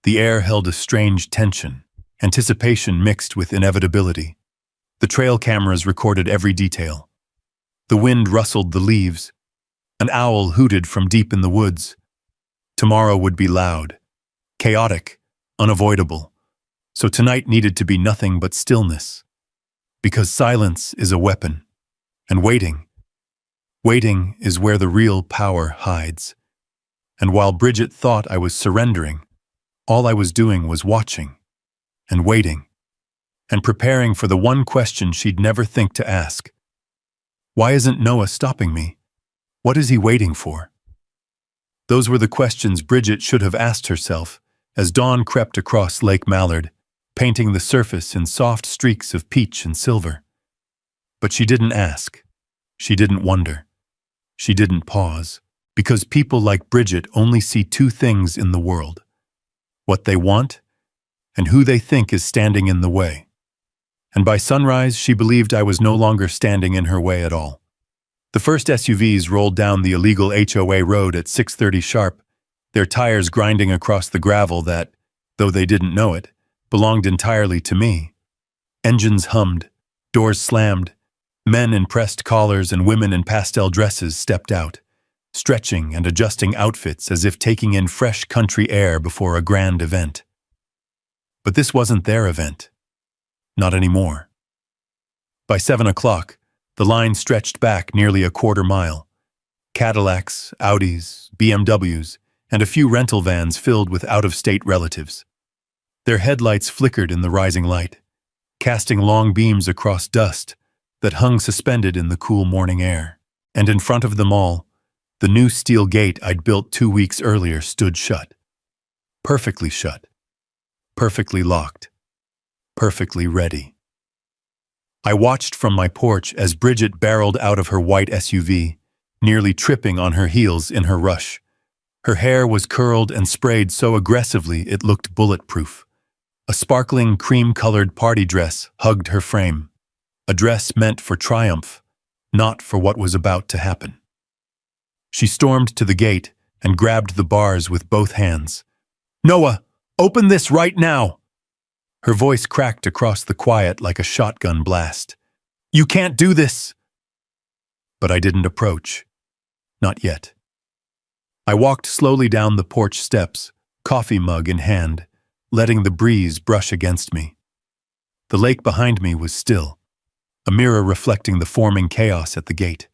The air held a strange tension, anticipation mixed with inevitability. The trail cameras recorded every detail. The wind rustled the leaves. An owl hooted from deep in the woods. Tomorrow would be loud, chaotic, unavoidable. So tonight needed to be nothing but stillness. Because silence is a weapon. And waiting is where the real power hides. And while Bridget thought I was surrendering, all I was doing was watching, and waiting, and preparing for the one question she'd never think to ask. Why isn't Noah stopping me? What is he waiting for? Those were the questions Bridget should have asked herself as dawn crept across Lake Mallard, painting the surface in soft streaks of peach and silver. But she didn't ask. She didn't wonder. She didn't pause, because people like Bridget only see two things in the world: what they want and who they think is standing in the way. And by sunrise, she believed I was no longer standing in her way at all. The first SUVs rolled down the illegal HOA road at 6:30 sharp, their tires grinding across the gravel that, though they didn't know it, belonged entirely to me. Engines hummed, doors slammed, men in pressed collars and women in pastel dresses stepped out, stretching and adjusting outfits as if taking in fresh country air before a grand event. But this wasn't their event. Not anymore. By 7 o'clock, the line stretched back nearly a quarter mile. Cadillacs, Audis, BMWs, and a few rental vans filled with out-of-state relatives. Their headlights flickered in the rising light, casting long beams across dust that hung suspended in the cool morning air. And in front of them all, the new steel gate I'd built 2 weeks earlier stood shut. Perfectly shut. Perfectly locked. Perfectly ready. I watched from my porch as Bridget barreled out of her white SUV, nearly tripping on her heels in her rush. Her hair was curled and sprayed so aggressively it looked bulletproof. A sparkling cream-colored party dress hugged her frame, a dress meant for triumph, not for what was about to happen. She stormed to the gate and grabbed the bars with both hands. "Noah, open this right now!" Her voice cracked across the quiet like a shotgun blast. "You can't do this!" But I didn't approach. Not yet. I walked slowly down the porch steps, coffee mug in hand, letting the breeze brush against me. The lake behind me was still, a mirror reflecting the forming chaos at the gate.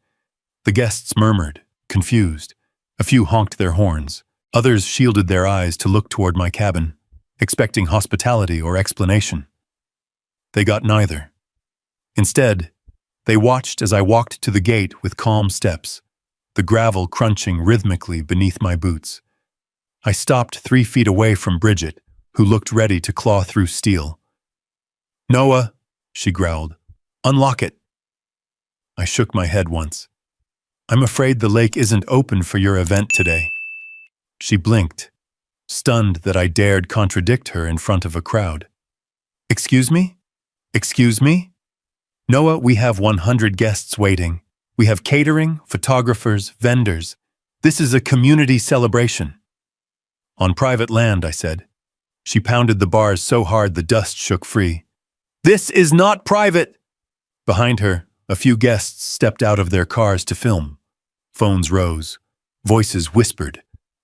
The guests murmured, confused. A few honked their horns. Others shielded their eyes to look toward my cabin, expecting hospitality or explanation. They got neither. Instead, they watched as I walked to the gate with calm steps, the gravel crunching rhythmically beneath my boots. I stopped 3 feet away from Bridget, who looked ready to claw through steel. "Noah," she growled, "unlock it." I shook my head once. "I'm afraid the lake isn't open for your event today." She blinked, stunned that I dared contradict her in front of a crowd. "Excuse me? Excuse me? Noah, we have 100 guests waiting. We have catering, photographers, vendors. This is a community celebration." "On private land," I said. She pounded the bars so hard the dust shook free. "This is not private!" Behind her, a few guests stepped out of their cars to film. Phones rose. Voices whispered.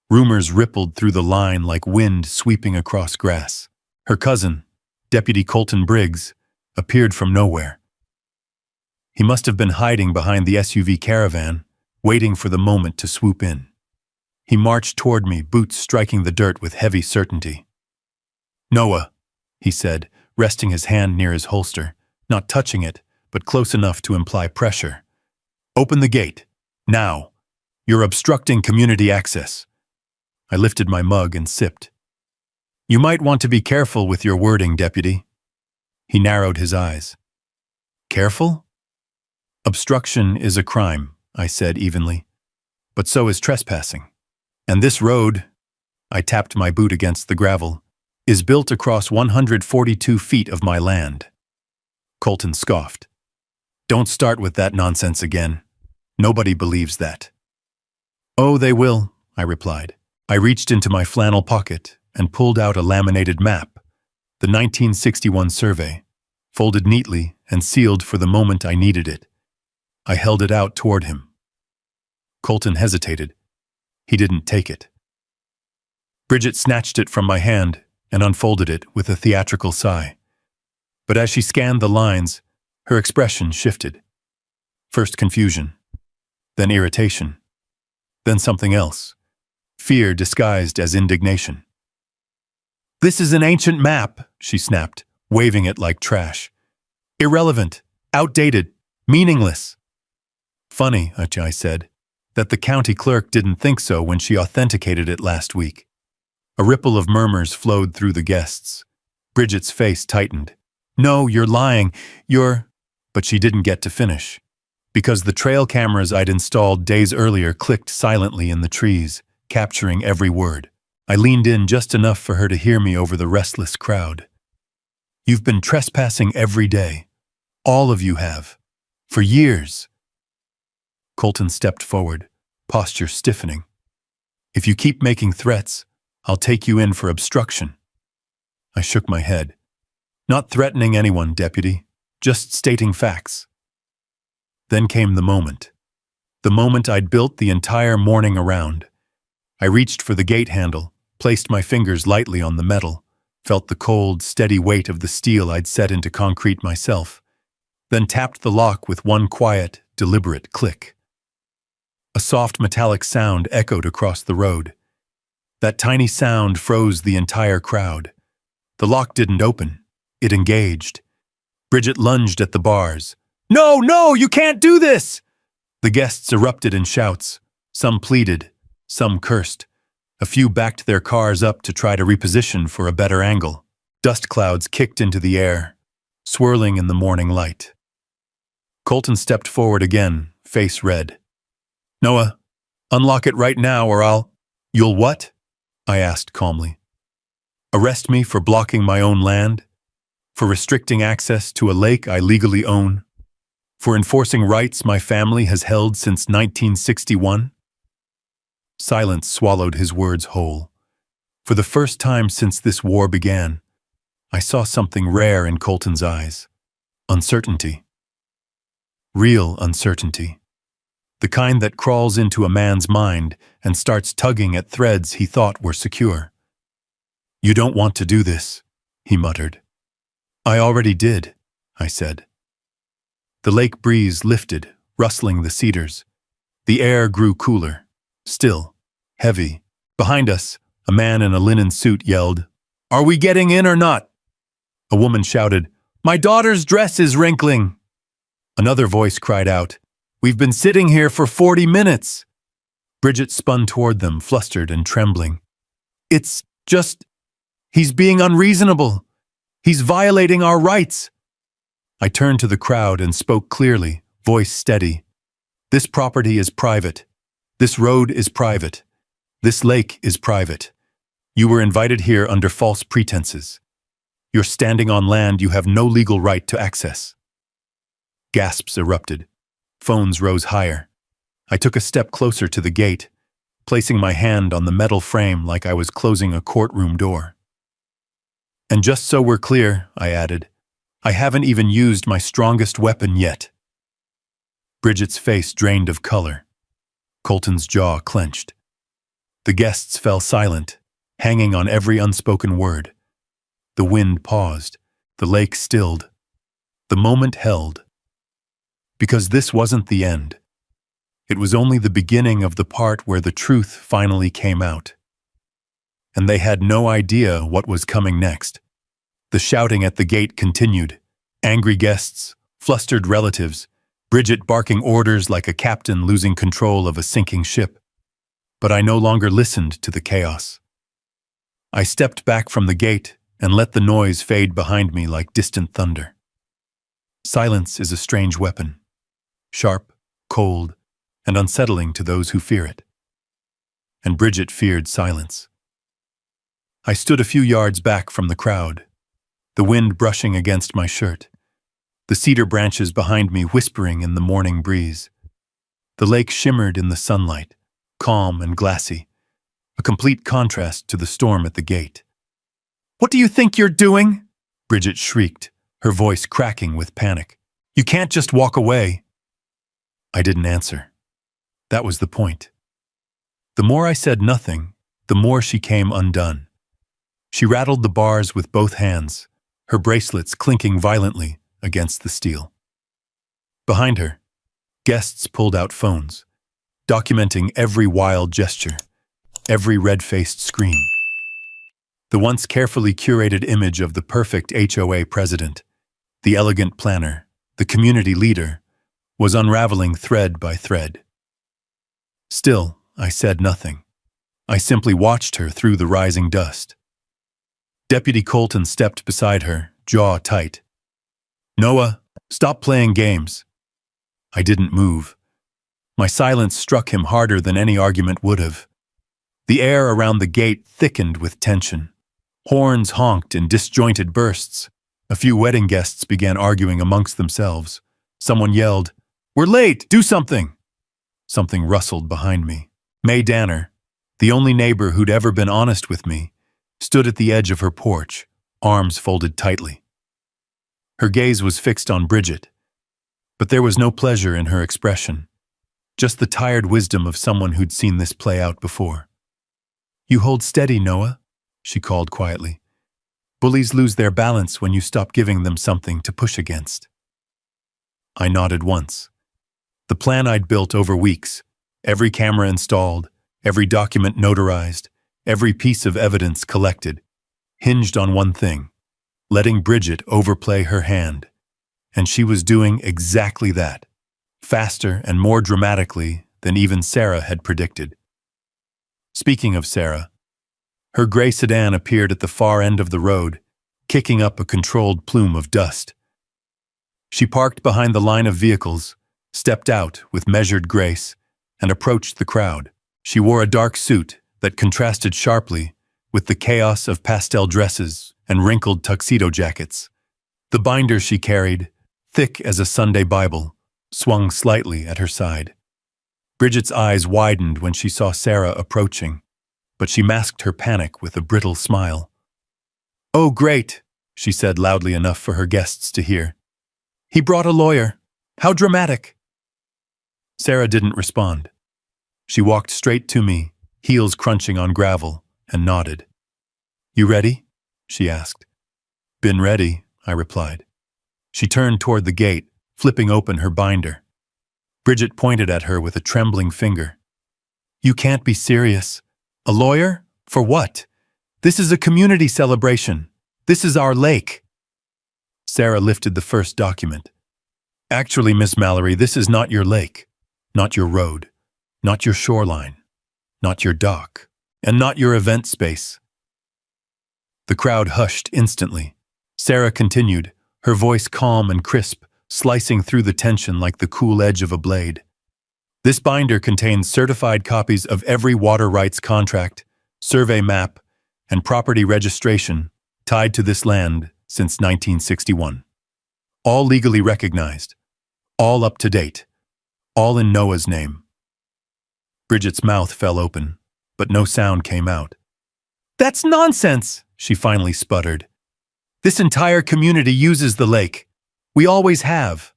Rumors rippled through the line like wind sweeping across grass. Her cousin, Deputy Colton Briggs, appeared from nowhere. He must have been hiding behind the SUV caravan, waiting for the moment to swoop in. He marched toward me, boots striking the dirt with heavy certainty. "Noah," he said, resting his hand near his holster, not touching it, but close enough to imply pressure. "Open the gate. Now. You're obstructing community access." I lifted my mug and sipped. "You might want to be careful with your wording, Deputy." He narrowed his eyes. "Careful?" "Obstruction is a crime," I said evenly. "But so is trespassing. And this road," I tapped my boot against the gravel, is built across 142 feet of my land. Colton scoffed. Don't start with that nonsense again. Nobody believes that. Oh, they will, I replied. I reached into my flannel pocket and pulled out a laminated map, the 1961 survey, folded neatly and sealed for the moment I needed it. I held it out toward him. Colton hesitated. He didn't take it. Bridget snatched it from my hand and unfolded it with a theatrical sigh. But as she scanned the lines, her expression shifted. First confusion, then irritation, then something else. Fear disguised as indignation. This is an ancient map, she snapped, waving it like trash. Irrelevant, outdated, meaningless. Funny, I said, that the county clerk didn't think so when she authenticated it last week. A ripple of murmurs flowed through the guests. Bridget's face tightened. No, you're lying. But she didn't get to finish. Because the trail cameras I'd installed days earlier clicked silently in the trees, capturing every word. I leaned in just enough for her to hear me over the restless crowd. You've been trespassing every day. All of you have. For years. Colton stepped forward, posture stiffening. If you keep making threats, I'll take you in for obstruction. I shook my head. Not threatening anyone, Deputy. Just stating facts. Then came the moment. The moment I'd built the entire morning around. I reached for the gate handle, placed my fingers lightly on the metal, felt the cold, steady weight of the steel I'd set into concrete myself, then tapped the lock with one quiet, deliberate click. A soft metallic sound echoed across the road. That tiny sound froze the entire crowd. The lock didn't open. It engaged. Bridget lunged at the bars. No, no, you can't do this! The guests erupted in shouts. Some pleaded. Some cursed. A few backed their cars up to try to reposition for a better angle. Dust clouds kicked into the air, swirling in the morning light. Colton stepped forward again, face red. Noah, unlock it right now or I'll... You'll what? I asked calmly. Arrest me for blocking my own land? For restricting access to a lake I legally own? For enforcing rights my family has held since 1961? Silence swallowed his words whole. For the first time since this war began, I saw something rare in Colton's eyes. Uncertainty. Real uncertainty. The kind that crawls into a man's mind and starts tugging at threads he thought were secure. You don't want to do this, he muttered. I already did, I said. The lake breeze lifted, rustling the cedars. The air grew cooler, still, heavy. Behind us, a man in a linen suit yelled, Are we getting in or not? A woman shouted, My daughter's dress is wrinkling. Another voice cried out, We've been sitting here for 40 minutes. Bridget spun toward them, flustered and trembling. It's just... He's being unreasonable. He's violating our rights. I turned to the crowd and spoke clearly, voice steady. This property is private. This road is private. This lake is private. You were invited here under false pretenses. You're standing on land you have no legal right to access. Gasps erupted. Phones rose higher. I took a step closer to the gate, placing my hand on the metal frame like I was closing a courtroom door. And just so we're clear, I added, I haven't even used my strongest weapon yet. Bridget's face drained of color. Colton's jaw clenched. The guests fell silent, hanging on every unspoken word. The wind paused. The lake stilled. The moment held. Because this wasn't the end. It was only the beginning of the part where the truth finally came out. And they had no idea what was coming next. The shouting at the gate continued. Angry guests, flustered relatives, Bridget barking orders like a captain losing control of a sinking ship. But I no longer listened to the chaos. I stepped back from the gate and let the noise fade behind me like distant thunder. Silence is a strange weapon. Sharp, cold, and unsettling to those who fear it. And Bridget feared silence. I stood a few yards back from the crowd, the wind brushing against my shirt, the cedar branches behind me whispering in the morning breeze. The lake shimmered in the sunlight, calm and glassy, a complete contrast to the storm at the gate. "What do you think you're doing?" Bridget shrieked, her voice cracking with panic. "You can't just walk away." I didn't answer. That was the point. The more I said nothing, the more she came undone. She rattled the bars with both hands, her bracelets clinking violently against the steel. Behind her, guests pulled out phones, documenting every wild gesture, every red-faced scream. The once carefully curated image of the perfect HOA president, the elegant planner, the community leader, was unraveling thread by thread. Still, I said nothing. I simply watched her through the rising dust. Deputy Colton stepped beside her, jaw tight. "Noah, stop playing games." I didn't move. My silence struck him harder than any argument would have. The air around the gate thickened with tension. Horns honked in disjointed bursts. A few wedding guests began arguing amongst themselves. Someone yelled, "We're late! Do something!" Something rustled behind me. May Danner, the only neighbor who'd ever been honest with me, stood at the edge of her porch, arms folded tightly. Her gaze was fixed on Bridget, but there was no pleasure in her expression, just the tired wisdom of someone who'd seen this play out before. "You hold steady, Noah," she called quietly. "Bullies lose their balance when you stop giving them something to push against." I nodded once. The plan I'd built over weeks, every camera installed, every document notarized, every piece of evidence collected, hinged on one thing: letting Bridget overplay her hand. And she was doing exactly that, faster and more dramatically than even Sarah had predicted. Speaking of Sarah, her gray sedan appeared at the far end of the road, kicking up a controlled plume of dust. She parked behind the line of vehicles, stepped out with measured grace, and approached the crowd. She wore a dark suit that contrasted sharply with the chaos of pastel dresses and wrinkled tuxedo jackets. The binder she carried, thick as a Sunday Bible, swung slightly at her side. Bridget's eyes widened when she saw Sarah approaching, but she masked her panic with a brittle smile. "Oh, great," she said loudly enough for her guests to hear. "He brought a lawyer. How dramatic." Sarah didn't respond. She walked straight to me, heels crunching on gravel, and nodded. "You ready?" she asked. "Been ready," I replied. She turned toward the gate, flipping open her binder. Bridget pointed at her with a trembling finger. "You can't be serious. A lawyer? For what? This is a community celebration. This is our lake." Sarah lifted the first document. "Actually, Miss Mallory, this is not your lake, not your road, not your shoreline, not your dock, and not your event space." The crowd hushed instantly. Sarah continued, her voice calm and crisp, slicing through the tension like the cool edge of a blade. "This binder contains certified copies of every water rights contract, survey map, and property registration tied to this land since 1961. All legally recognized, all up to date, all in Noah's name." Bridget's mouth fell open, but no sound came out. "That's nonsense," she finally sputtered. "This entire community uses the lake. We always have."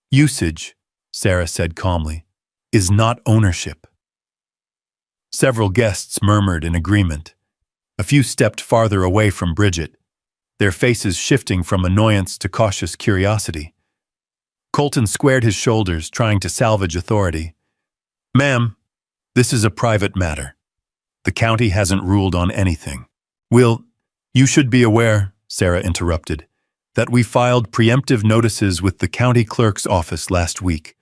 "Usage," Sarah said calmly, "is not ownership." Several guests murmured in agreement. A few stepped farther away from Bridget, their faces shifting from annoyance to cautious curiosity. Colton squared his shoulders, trying to salvage authority. "Ma'am, this is a private matter. The county hasn't ruled on anything. You should be aware," Sarah interrupted, "that we filed preemptive notices with the county clerk's office last week,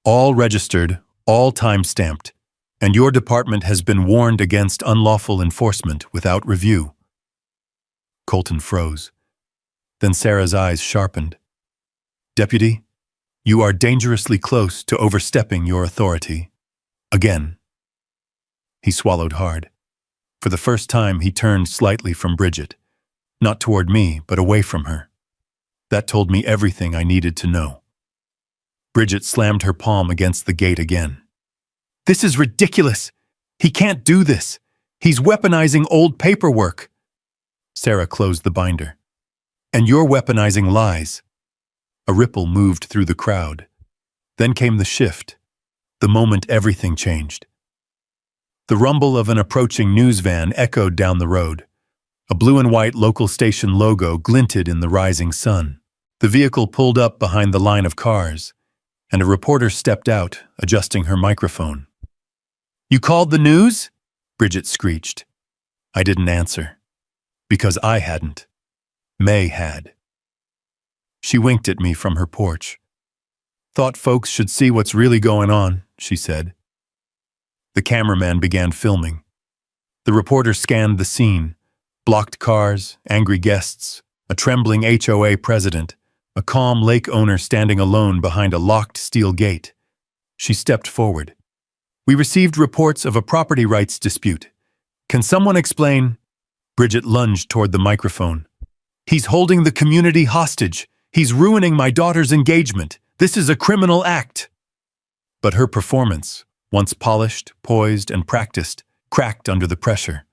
all registered, all time-stamped, and your department has been warned against unlawful enforcement without review." Colton froze. Then Sarah's eyes sharpened. "Deputy, you are dangerously close to overstepping your authority. Again." He swallowed hard. For the first time, he turned slightly from Bridget. Not toward me, but away from her. That told me everything I needed to know. Bridget slammed her palm against the gate again. "This is ridiculous! He can't do this! He's weaponizing old paperwork!" Sarah closed the binder. "And you're weaponizing lies." A ripple moved through the crowd. Then came the shift, the moment everything changed. The rumble of an approaching news van echoed down the road. A blue and white local station logo glinted in the rising sun. The vehicle pulled up behind the line of cars, and a reporter stepped out, adjusting her microphone. "You called the news?" Bridget screeched. I didn't answer. Because I hadn't. May had. She winked at me from her porch. "Thought folks should see what's really going on," she said. The cameraman began filming. The reporter scanned the scene. Blocked cars, angry guests, a trembling HOA president, a calm lake owner standing alone behind a locked steel gate. She stepped forward. "We received reports of a property rights dispute. Can someone explain?" Bridget lunged toward the microphone. "He's holding the community hostage. He's ruining my daughter's engagement. This is a criminal act." But her performance, once polished, poised, and practiced, cracked under the pressure.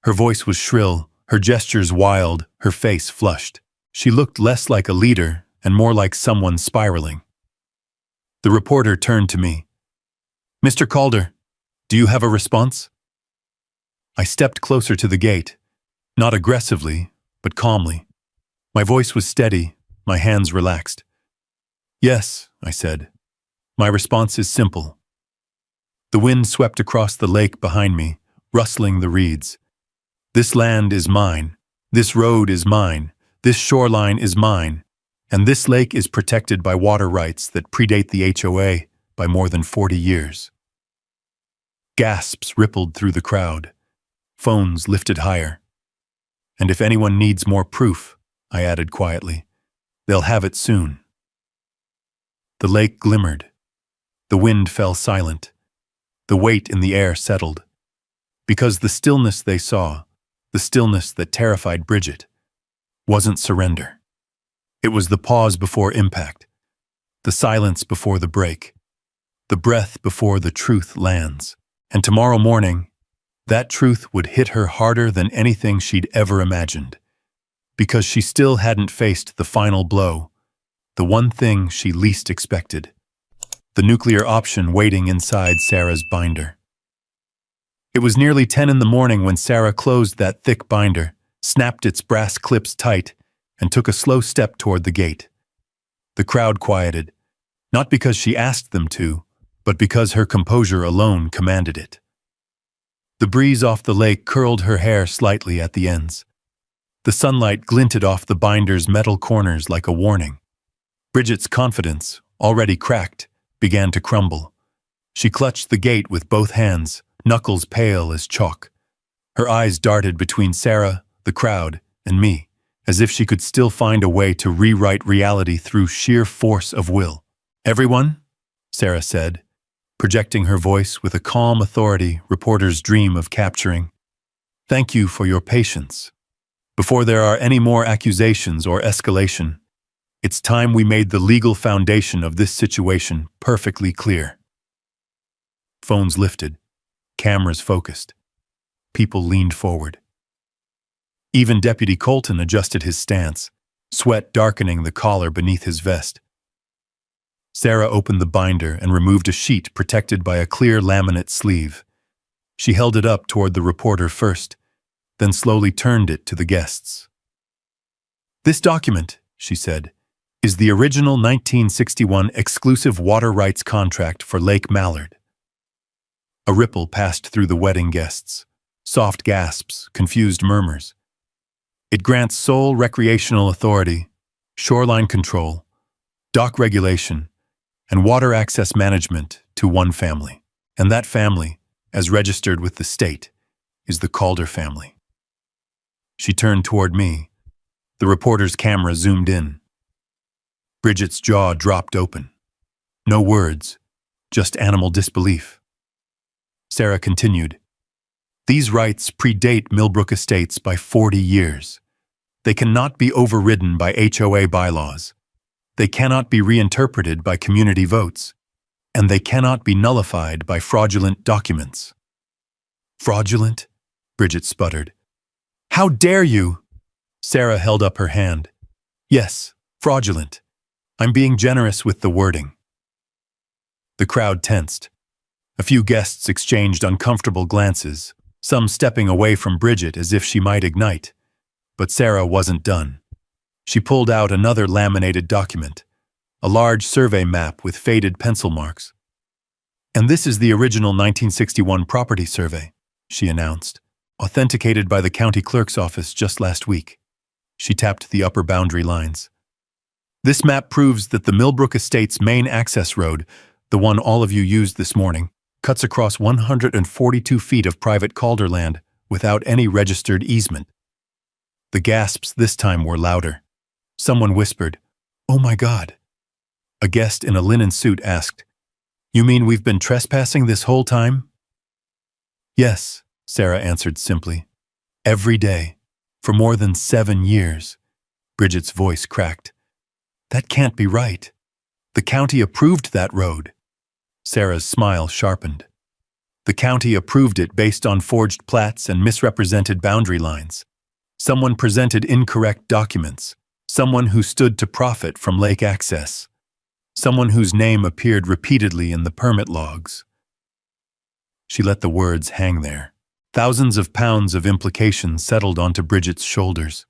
Her voice was shrill, her gestures wild, her face flushed. She looked less like a leader and more like someone spiraling. The reporter turned to me. "Mr. Calder, do you have a response?" I stepped closer to the gate, not aggressively, but calmly. My voice was steady, my hands relaxed. "Yes," I said. "My response is simple." The wind swept across the lake behind me, rustling the reeds. This land is mine. This road is mine. This shoreline is mine. And this lake is protected by water rights that predate the HOA by more than 40 years. Gasps rippled through the crowd. Phones lifted higher. "And if anyone needs more proof," I added quietly, "they'll have it soon." The lake glimmered. The wind fell silent. The weight in the air settled. Because the stillness they saw, the stillness that terrified Bridget, wasn't surrender. It was the pause before impact, the silence before the break, the breath before the truth lands. And tomorrow morning, that truth would hit her harder than anything she'd ever imagined. Because she still hadn't faced the final blow, the one thing she least expected. The nuclear option waiting inside Sarah's binder. It was nearly 10 in the morning when Sarah closed that thick binder, snapped its brass clips tight, and took a slow step toward the gate. The crowd quieted, not because she asked them to, but because her composure alone commanded it. The breeze off the lake curled her hair slightly at the ends. The sunlight glinted off the binder's metal corners like a warning. Bridget's confidence, already cracked, began to crumble. She clutched the gate with both hands, knuckles pale as chalk. Her eyes darted between Sarah, the crowd, and me, as if she could still find a way to rewrite reality through sheer force of will. "Everyone," Sarah said, projecting her voice with a calm authority reporters dream of capturing, "thank you for your patience. Before there are any more accusations or escalation, it's time we made the legal foundation of this situation perfectly clear." Phones lifted, cameras focused. People leaned forward. Even Deputy Colton adjusted his stance, sweat darkening the collar beneath his vest. Sarah opened the binder and removed a sheet protected by a clear laminate sleeve. She held it up toward the reporter first, then slowly turned it to the guests. "This document," she said, "is the original 1961 exclusive water rights contract for Lake Mallard." A ripple passed through the wedding guests. Soft gasps, confused murmurs. It grants sole recreational authority, shoreline control, dock regulation, and water access management to one family. And that family, as registered with the state, is the Calder family. She turned toward me. The reporter's camera zoomed in. Bridget's jaw dropped open. No words, just animal disbelief. Sarah continued, These rights predate Millbrook Estates by 40 years. They cannot be overridden by HOA bylaws. They cannot be reinterpreted by community votes. And they cannot be nullified by fraudulent documents. Fraudulent? Bridget sputtered. How dare you? Sarah held up her hand. Yes, fraudulent. I'm being generous with the wording. The crowd tensed. A few guests exchanged uncomfortable glances, some stepping away from Bridget as if she might ignite. But Sarah wasn't done. She pulled out another laminated document, a large survey map with faded pencil marks. And this is the original 1961 property survey, she announced, authenticated by the county clerk's office just last week. She tapped the upper boundary lines. This map proves that the Millbrook Estates main access road, the one all of you used this morning, cuts across 142 feet of private Calder land without any registered easement. The gasps this time were louder. Someone whispered, "Oh my God." A guest in a linen suit asked, "You mean we've been trespassing this whole time?" "Yes," Sarah answered simply. "Every day, for more than 7 years." Bridget's voice cracked. "That can't be right. The county approved that road." Sarah's smile sharpened. "The county approved it based on forged plats and misrepresented boundary lines. Someone presented incorrect documents. Someone who stood to profit from lake access. Someone whose name appeared repeatedly in the permit logs." She let the words hang there. Thousands of pounds of implication settled onto Bridget's shoulders.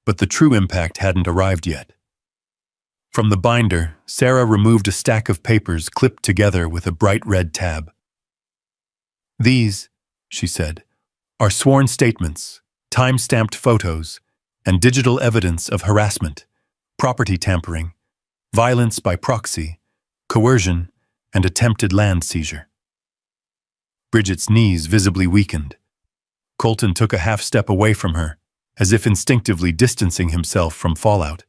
But the true impact hadn't arrived yet. From the binder, Sarah removed a stack of papers clipped together with a bright red tab. "These," she said, "are sworn statements, time-stamped photos, and digital evidence of harassment, property tampering, violence by proxy, coercion, and attempted land seizure." Bridget's knees visibly weakened. Colton took a half step away from her, as if instinctively distancing himself from fallout.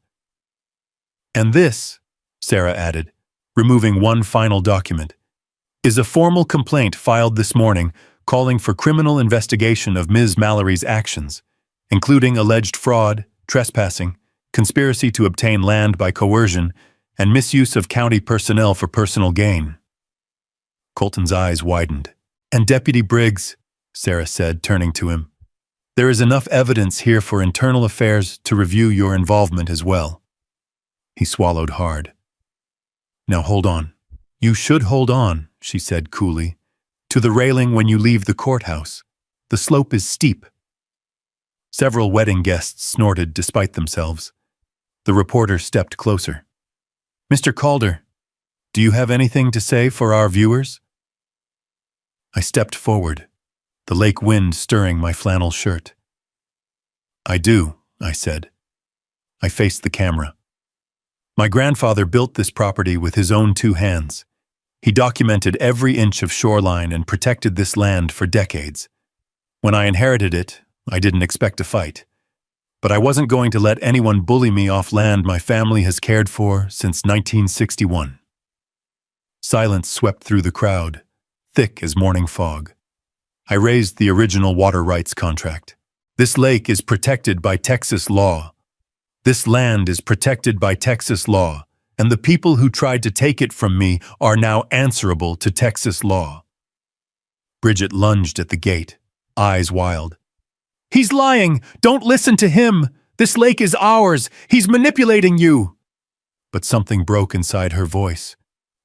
"And this," Sarah added, removing one final document, "is a formal complaint filed this morning calling for criminal investigation of Ms. Mallory's actions, including alleged fraud, trespassing, conspiracy to obtain land by coercion, and misuse of county personnel for personal gain." Colton's eyes widened. "And Deputy Briggs," Sarah said, turning to him, "there is enough evidence here for internal affairs to review your involvement as well." He swallowed hard. "Now hold on. You should hold on," she said coolly, "to the railing when you leave the courthouse. The slope is steep." Several wedding guests snorted despite themselves. The reporter stepped closer. "Mr. Calder, do you have anything to say for our viewers?" I stepped forward, the lake wind stirring my flannel shirt. "I do," I said. I faced the camera. "My grandfather built this property with his own 2 hands. He documented every inch of shoreline and protected this land for decades. When I inherited it, I didn't expect a fight. But I wasn't going to let anyone bully me off land my family has cared for since 1961. Silence swept through the crowd, thick as morning fog. I raised the original water rights contract. This lake is protected by Texas law. This land is protected by Texas law, and the people who tried to take it from me are now answerable to Texas law." Bridget lunged at the gate, eyes wild. "He's lying! Don't listen to him! This lake is ours! He's manipulating you!" But something broke inside her voice,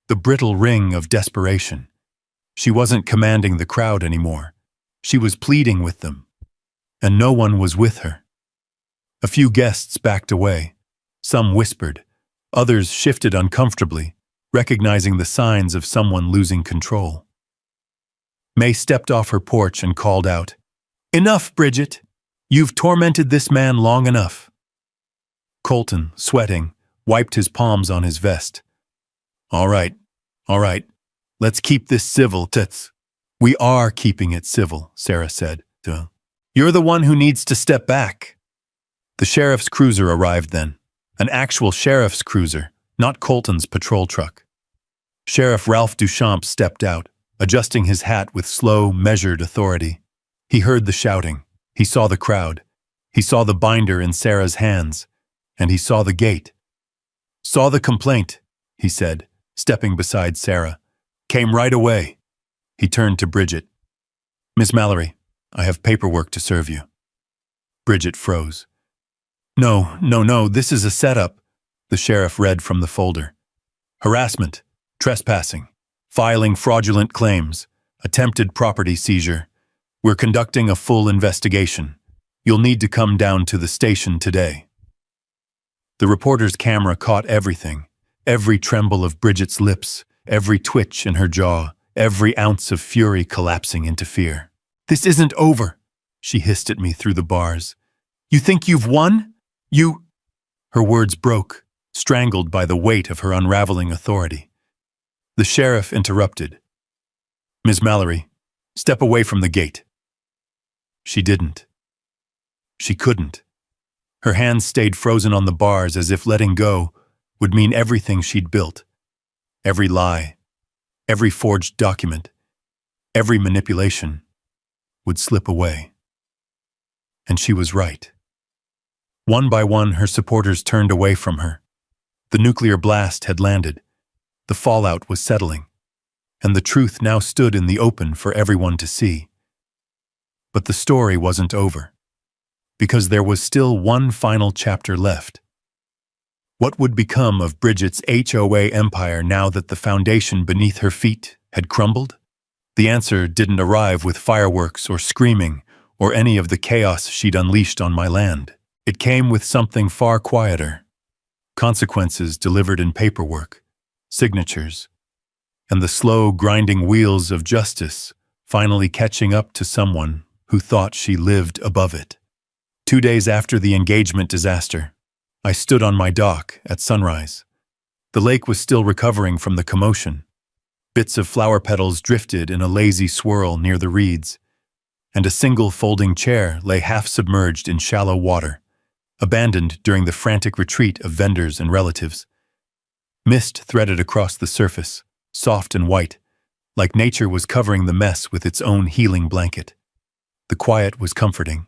the brittle ring of desperation. She wasn't commanding the crowd anymore. She was pleading with them. And no one was with her. A few guests backed away. Some whispered. Others shifted uncomfortably, recognizing the signs of someone losing control. May stepped off her porch and called out, "Enough, Bridget! You've tormented this man long enough." Colton, sweating, wiped his palms on his vest. All right. Let's keep this civil, tits." "We are keeping it civil," Sarah said. "You're the one who needs to step back." The sheriff's cruiser arrived then. An actual sheriff's cruiser, not Colton's patrol truck. Sheriff Ralph Duchamp stepped out, adjusting his hat with slow, measured authority. He heard the shouting. He saw the crowd. He saw the binder in Sarah's hands. And he saw the gate. "Saw the complaint," he said, stepping beside Sarah. "Came right away." He turned to Bridget. "Miss Mallory, I have paperwork to serve you." Bridget froze. No, this is a setup," the sheriff read from the folder. "Harassment, trespassing, filing fraudulent claims, attempted property seizure. We're conducting a full investigation. You'll need to come down to the station today." The reporter's camera caught everything, every tremble of Bridget's lips, every twitch in her jaw, every ounce of fury collapsing into fear. "This isn't over," she hissed at me through the bars. "You think you've won? You—" Her words broke, strangled by the weight of her unraveling authority. The sheriff interrupted. "Miss Mallory, step away from the gate." She didn't. She couldn't. Her hands stayed frozen on the bars as if letting go would mean everything she'd built. Every lie, every forged document, every manipulation would slip away. And she was right. One by one, her supporters turned away from her. The nuclear blast had landed. The fallout was settling. And the truth now stood in the open for everyone to see. But the story wasn't over. Because there was still one final chapter left. What would become of Bridget's HOA empire now that the foundation beneath her feet had crumbled? The answer didn't arrive with fireworks or screaming or any of the chaos she'd unleashed on my land. It came with something far quieter. Consequences delivered in paperwork, signatures, and the slow grinding wheels of justice finally catching up to someone who thought she lived above it. 2 days after the engagement disaster, I stood on my dock at sunrise. The lake was still recovering from the commotion. Bits of flower petals drifted in a lazy swirl near the reeds, and a single folding chair lay half-submerged in shallow water, abandoned during the frantic retreat of vendors and relatives. Mist threaded across the surface, soft and white, like nature was covering the mess with its own healing blanket. The quiet was comforting.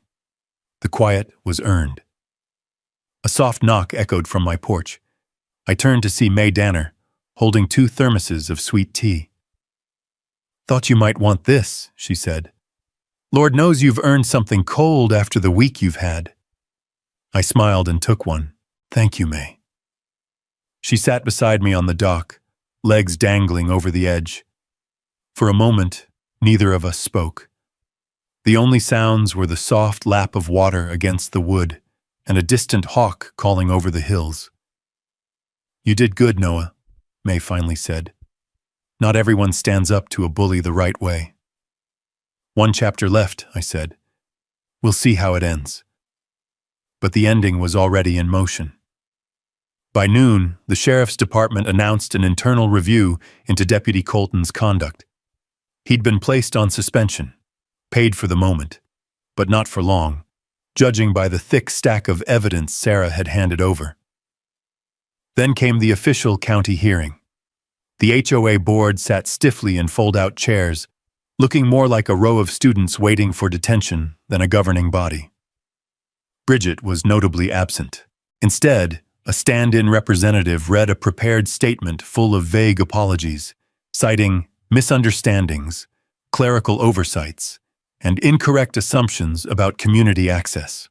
The quiet was earned. A soft knock echoed from my porch. I turned to see May Danner, holding 2 thermoses of sweet tea. "Thought you might want this," she said. "Lord knows you've earned something cold after the week you've had." I smiled and took one. "Thank you, May." She sat beside me on the dock, legs dangling over the edge. For a moment, neither of us spoke. The only sounds were the soft lap of water against the wood and a distant hawk calling over the hills. "You did good, Noah," May finally said. "Not everyone stands up to a bully the right way." "One chapter left," I said. "We'll see how it ends." But the ending was already in motion. By noon, the sheriff's department announced an internal review into Deputy Colton's conduct. He'd been placed on suspension, paid for the moment, but not for long, judging by the thick stack of evidence Sarah had handed over. Then came the official county hearing. The HOA board sat stiffly in fold-out chairs, looking more like a row of students waiting for detention than a governing body. Bridget was notably absent. Instead, a stand-in representative read a prepared statement full of vague apologies, citing misunderstandings, clerical oversights, and incorrect assumptions about community access.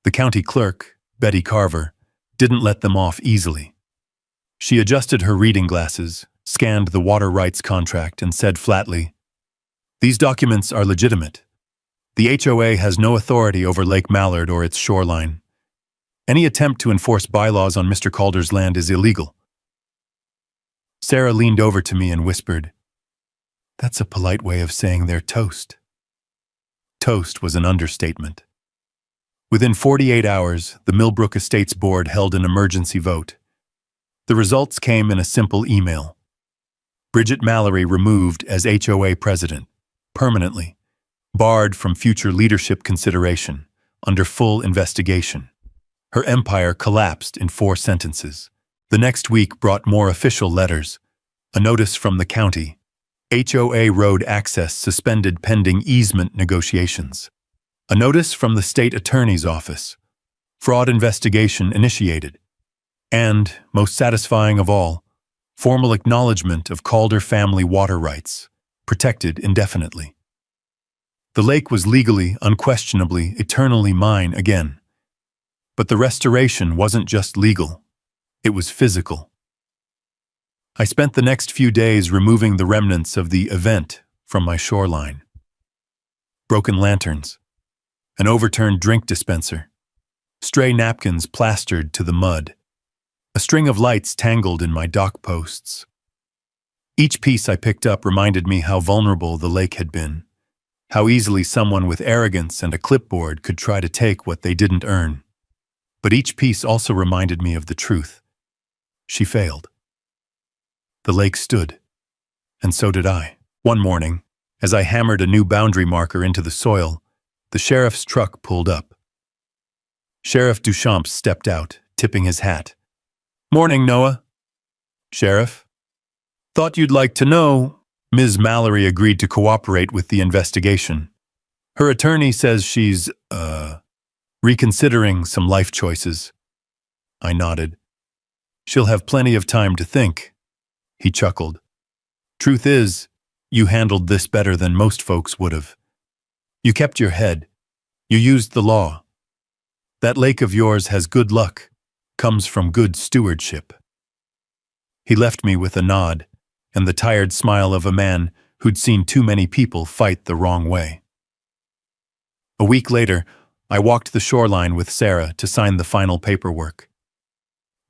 The county clerk, Betty Carver, didn't let them off easily. She adjusted her reading glasses, scanned the water rights contract, and said flatly, "These documents are legitimate. The HOA has no authority over Lake Mallard or its shoreline. Any attempt to enforce bylaws on Mr. Calder's land is illegal." Sarah leaned over to me and whispered, "That's a polite way of saying they're toast." Toast was an understatement. Within 48 hours, the Millbrook Estates Board held an emergency vote. The results came in a simple email. Bridget Mallory removed as HOA president, permanently, barred from future leadership consideration, under full investigation. Her empire collapsed in 4 sentences. The next week brought more official letters, a notice from the county, HOA road access suspended pending easement negotiations. A notice from the state attorney's office. Fraud investigation initiated. And, most satisfying of all, formal acknowledgement of Calder family water rights, protected indefinitely. The lake was legally, unquestionably, eternally mine again. But the restoration wasn't just legal. It was physical. I spent the next few days removing the remnants of the event from my shoreline. Broken lanterns, an overturned drink dispenser, stray napkins plastered to the mud, a string of lights tangled in my dock posts. Each piece I picked up reminded me how vulnerable the lake had been, how easily someone with arrogance and a clipboard could try to take what they didn't earn. But each piece also reminded me of the truth. She failed. The lake stood, and so did I. One morning, as I hammered a new boundary marker into the soil, the sheriff's truck pulled up. Sheriff Duchamp stepped out, tipping his hat. "Morning, Noah." "Sheriff?" "Thought you'd like to know." Ms. Mallory agreed to cooperate with the investigation. Her attorney says she's, reconsidering some life choices. I nodded. "She'll have plenty of time to think." He chuckled. "Truth is, you handled this better than most folks would have. You kept your head. You used the law. That lake of yours has good luck, comes from good stewardship." He left me with a nod and the tired smile of a man who'd seen too many people fight the wrong way. A week later, I walked the shoreline with Sarah to sign the final paperwork.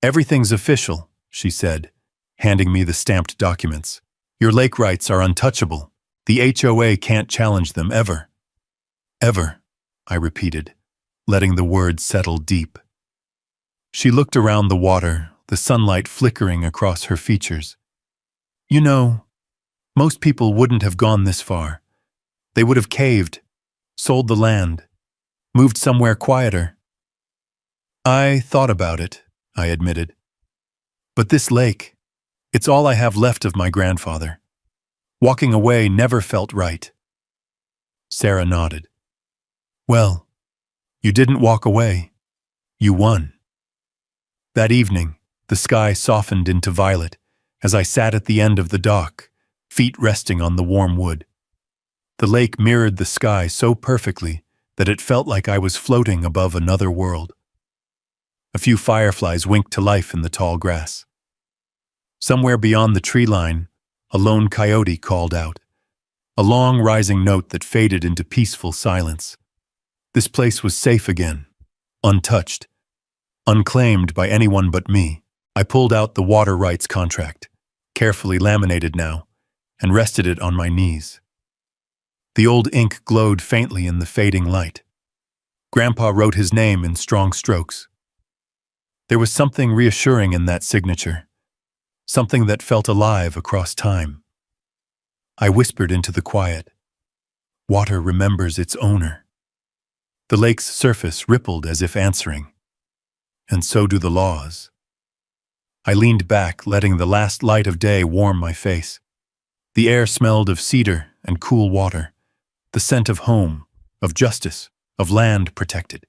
"Everything's official," she said, handing me the stamped documents. "Your lake rights are untouchable. The HOA can't challenge them ever." "Ever," I repeated, letting the words settle deep. She looked around the water, the sunlight flickering across her features. "You know, most people wouldn't have gone this far. They would have caved, sold the land, moved somewhere quieter." "I thought about it," I admitted. "But this lake, it's all I have left of my grandfather. Walking away never felt right." Sarah nodded. "Well, you didn't walk away. You won." That evening, the sky softened into violet as I sat at the end of the dock, feet resting on the warm wood. The lake mirrored the sky so perfectly that it felt like I was floating above another world. A few fireflies winked to life in the tall grass. Somewhere beyond the tree line, a lone coyote called out, a long rising note that faded into peaceful silence. This place was safe again, untouched, unclaimed by anyone but me. I pulled out the water rights contract, carefully laminated now, and rested it on my knees. The old ink glowed faintly in the fading light. Grandpa wrote his name in strong strokes. There was something reassuring in that signature, something that felt alive across time. I whispered into the quiet. Water remembers its owner. The lake's surface rippled as if answering. And so do the laws. I leaned back, letting the last light of day warm my face. The air smelled of cedar and cool water, the scent of home, of justice, of land protected.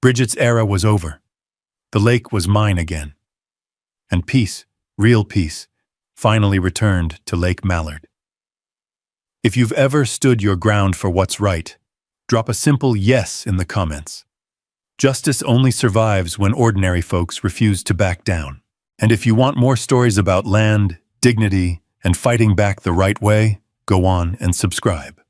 Bridget's era was over. The lake was mine again. And peace, real peace, finally returned to Lake Mallard. If you've ever stood your ground for what's right, drop a simple yes in the comments. Justice only survives when ordinary folks refuse to back down. And if you want more stories about land, dignity, and fighting back the right way, go on and subscribe.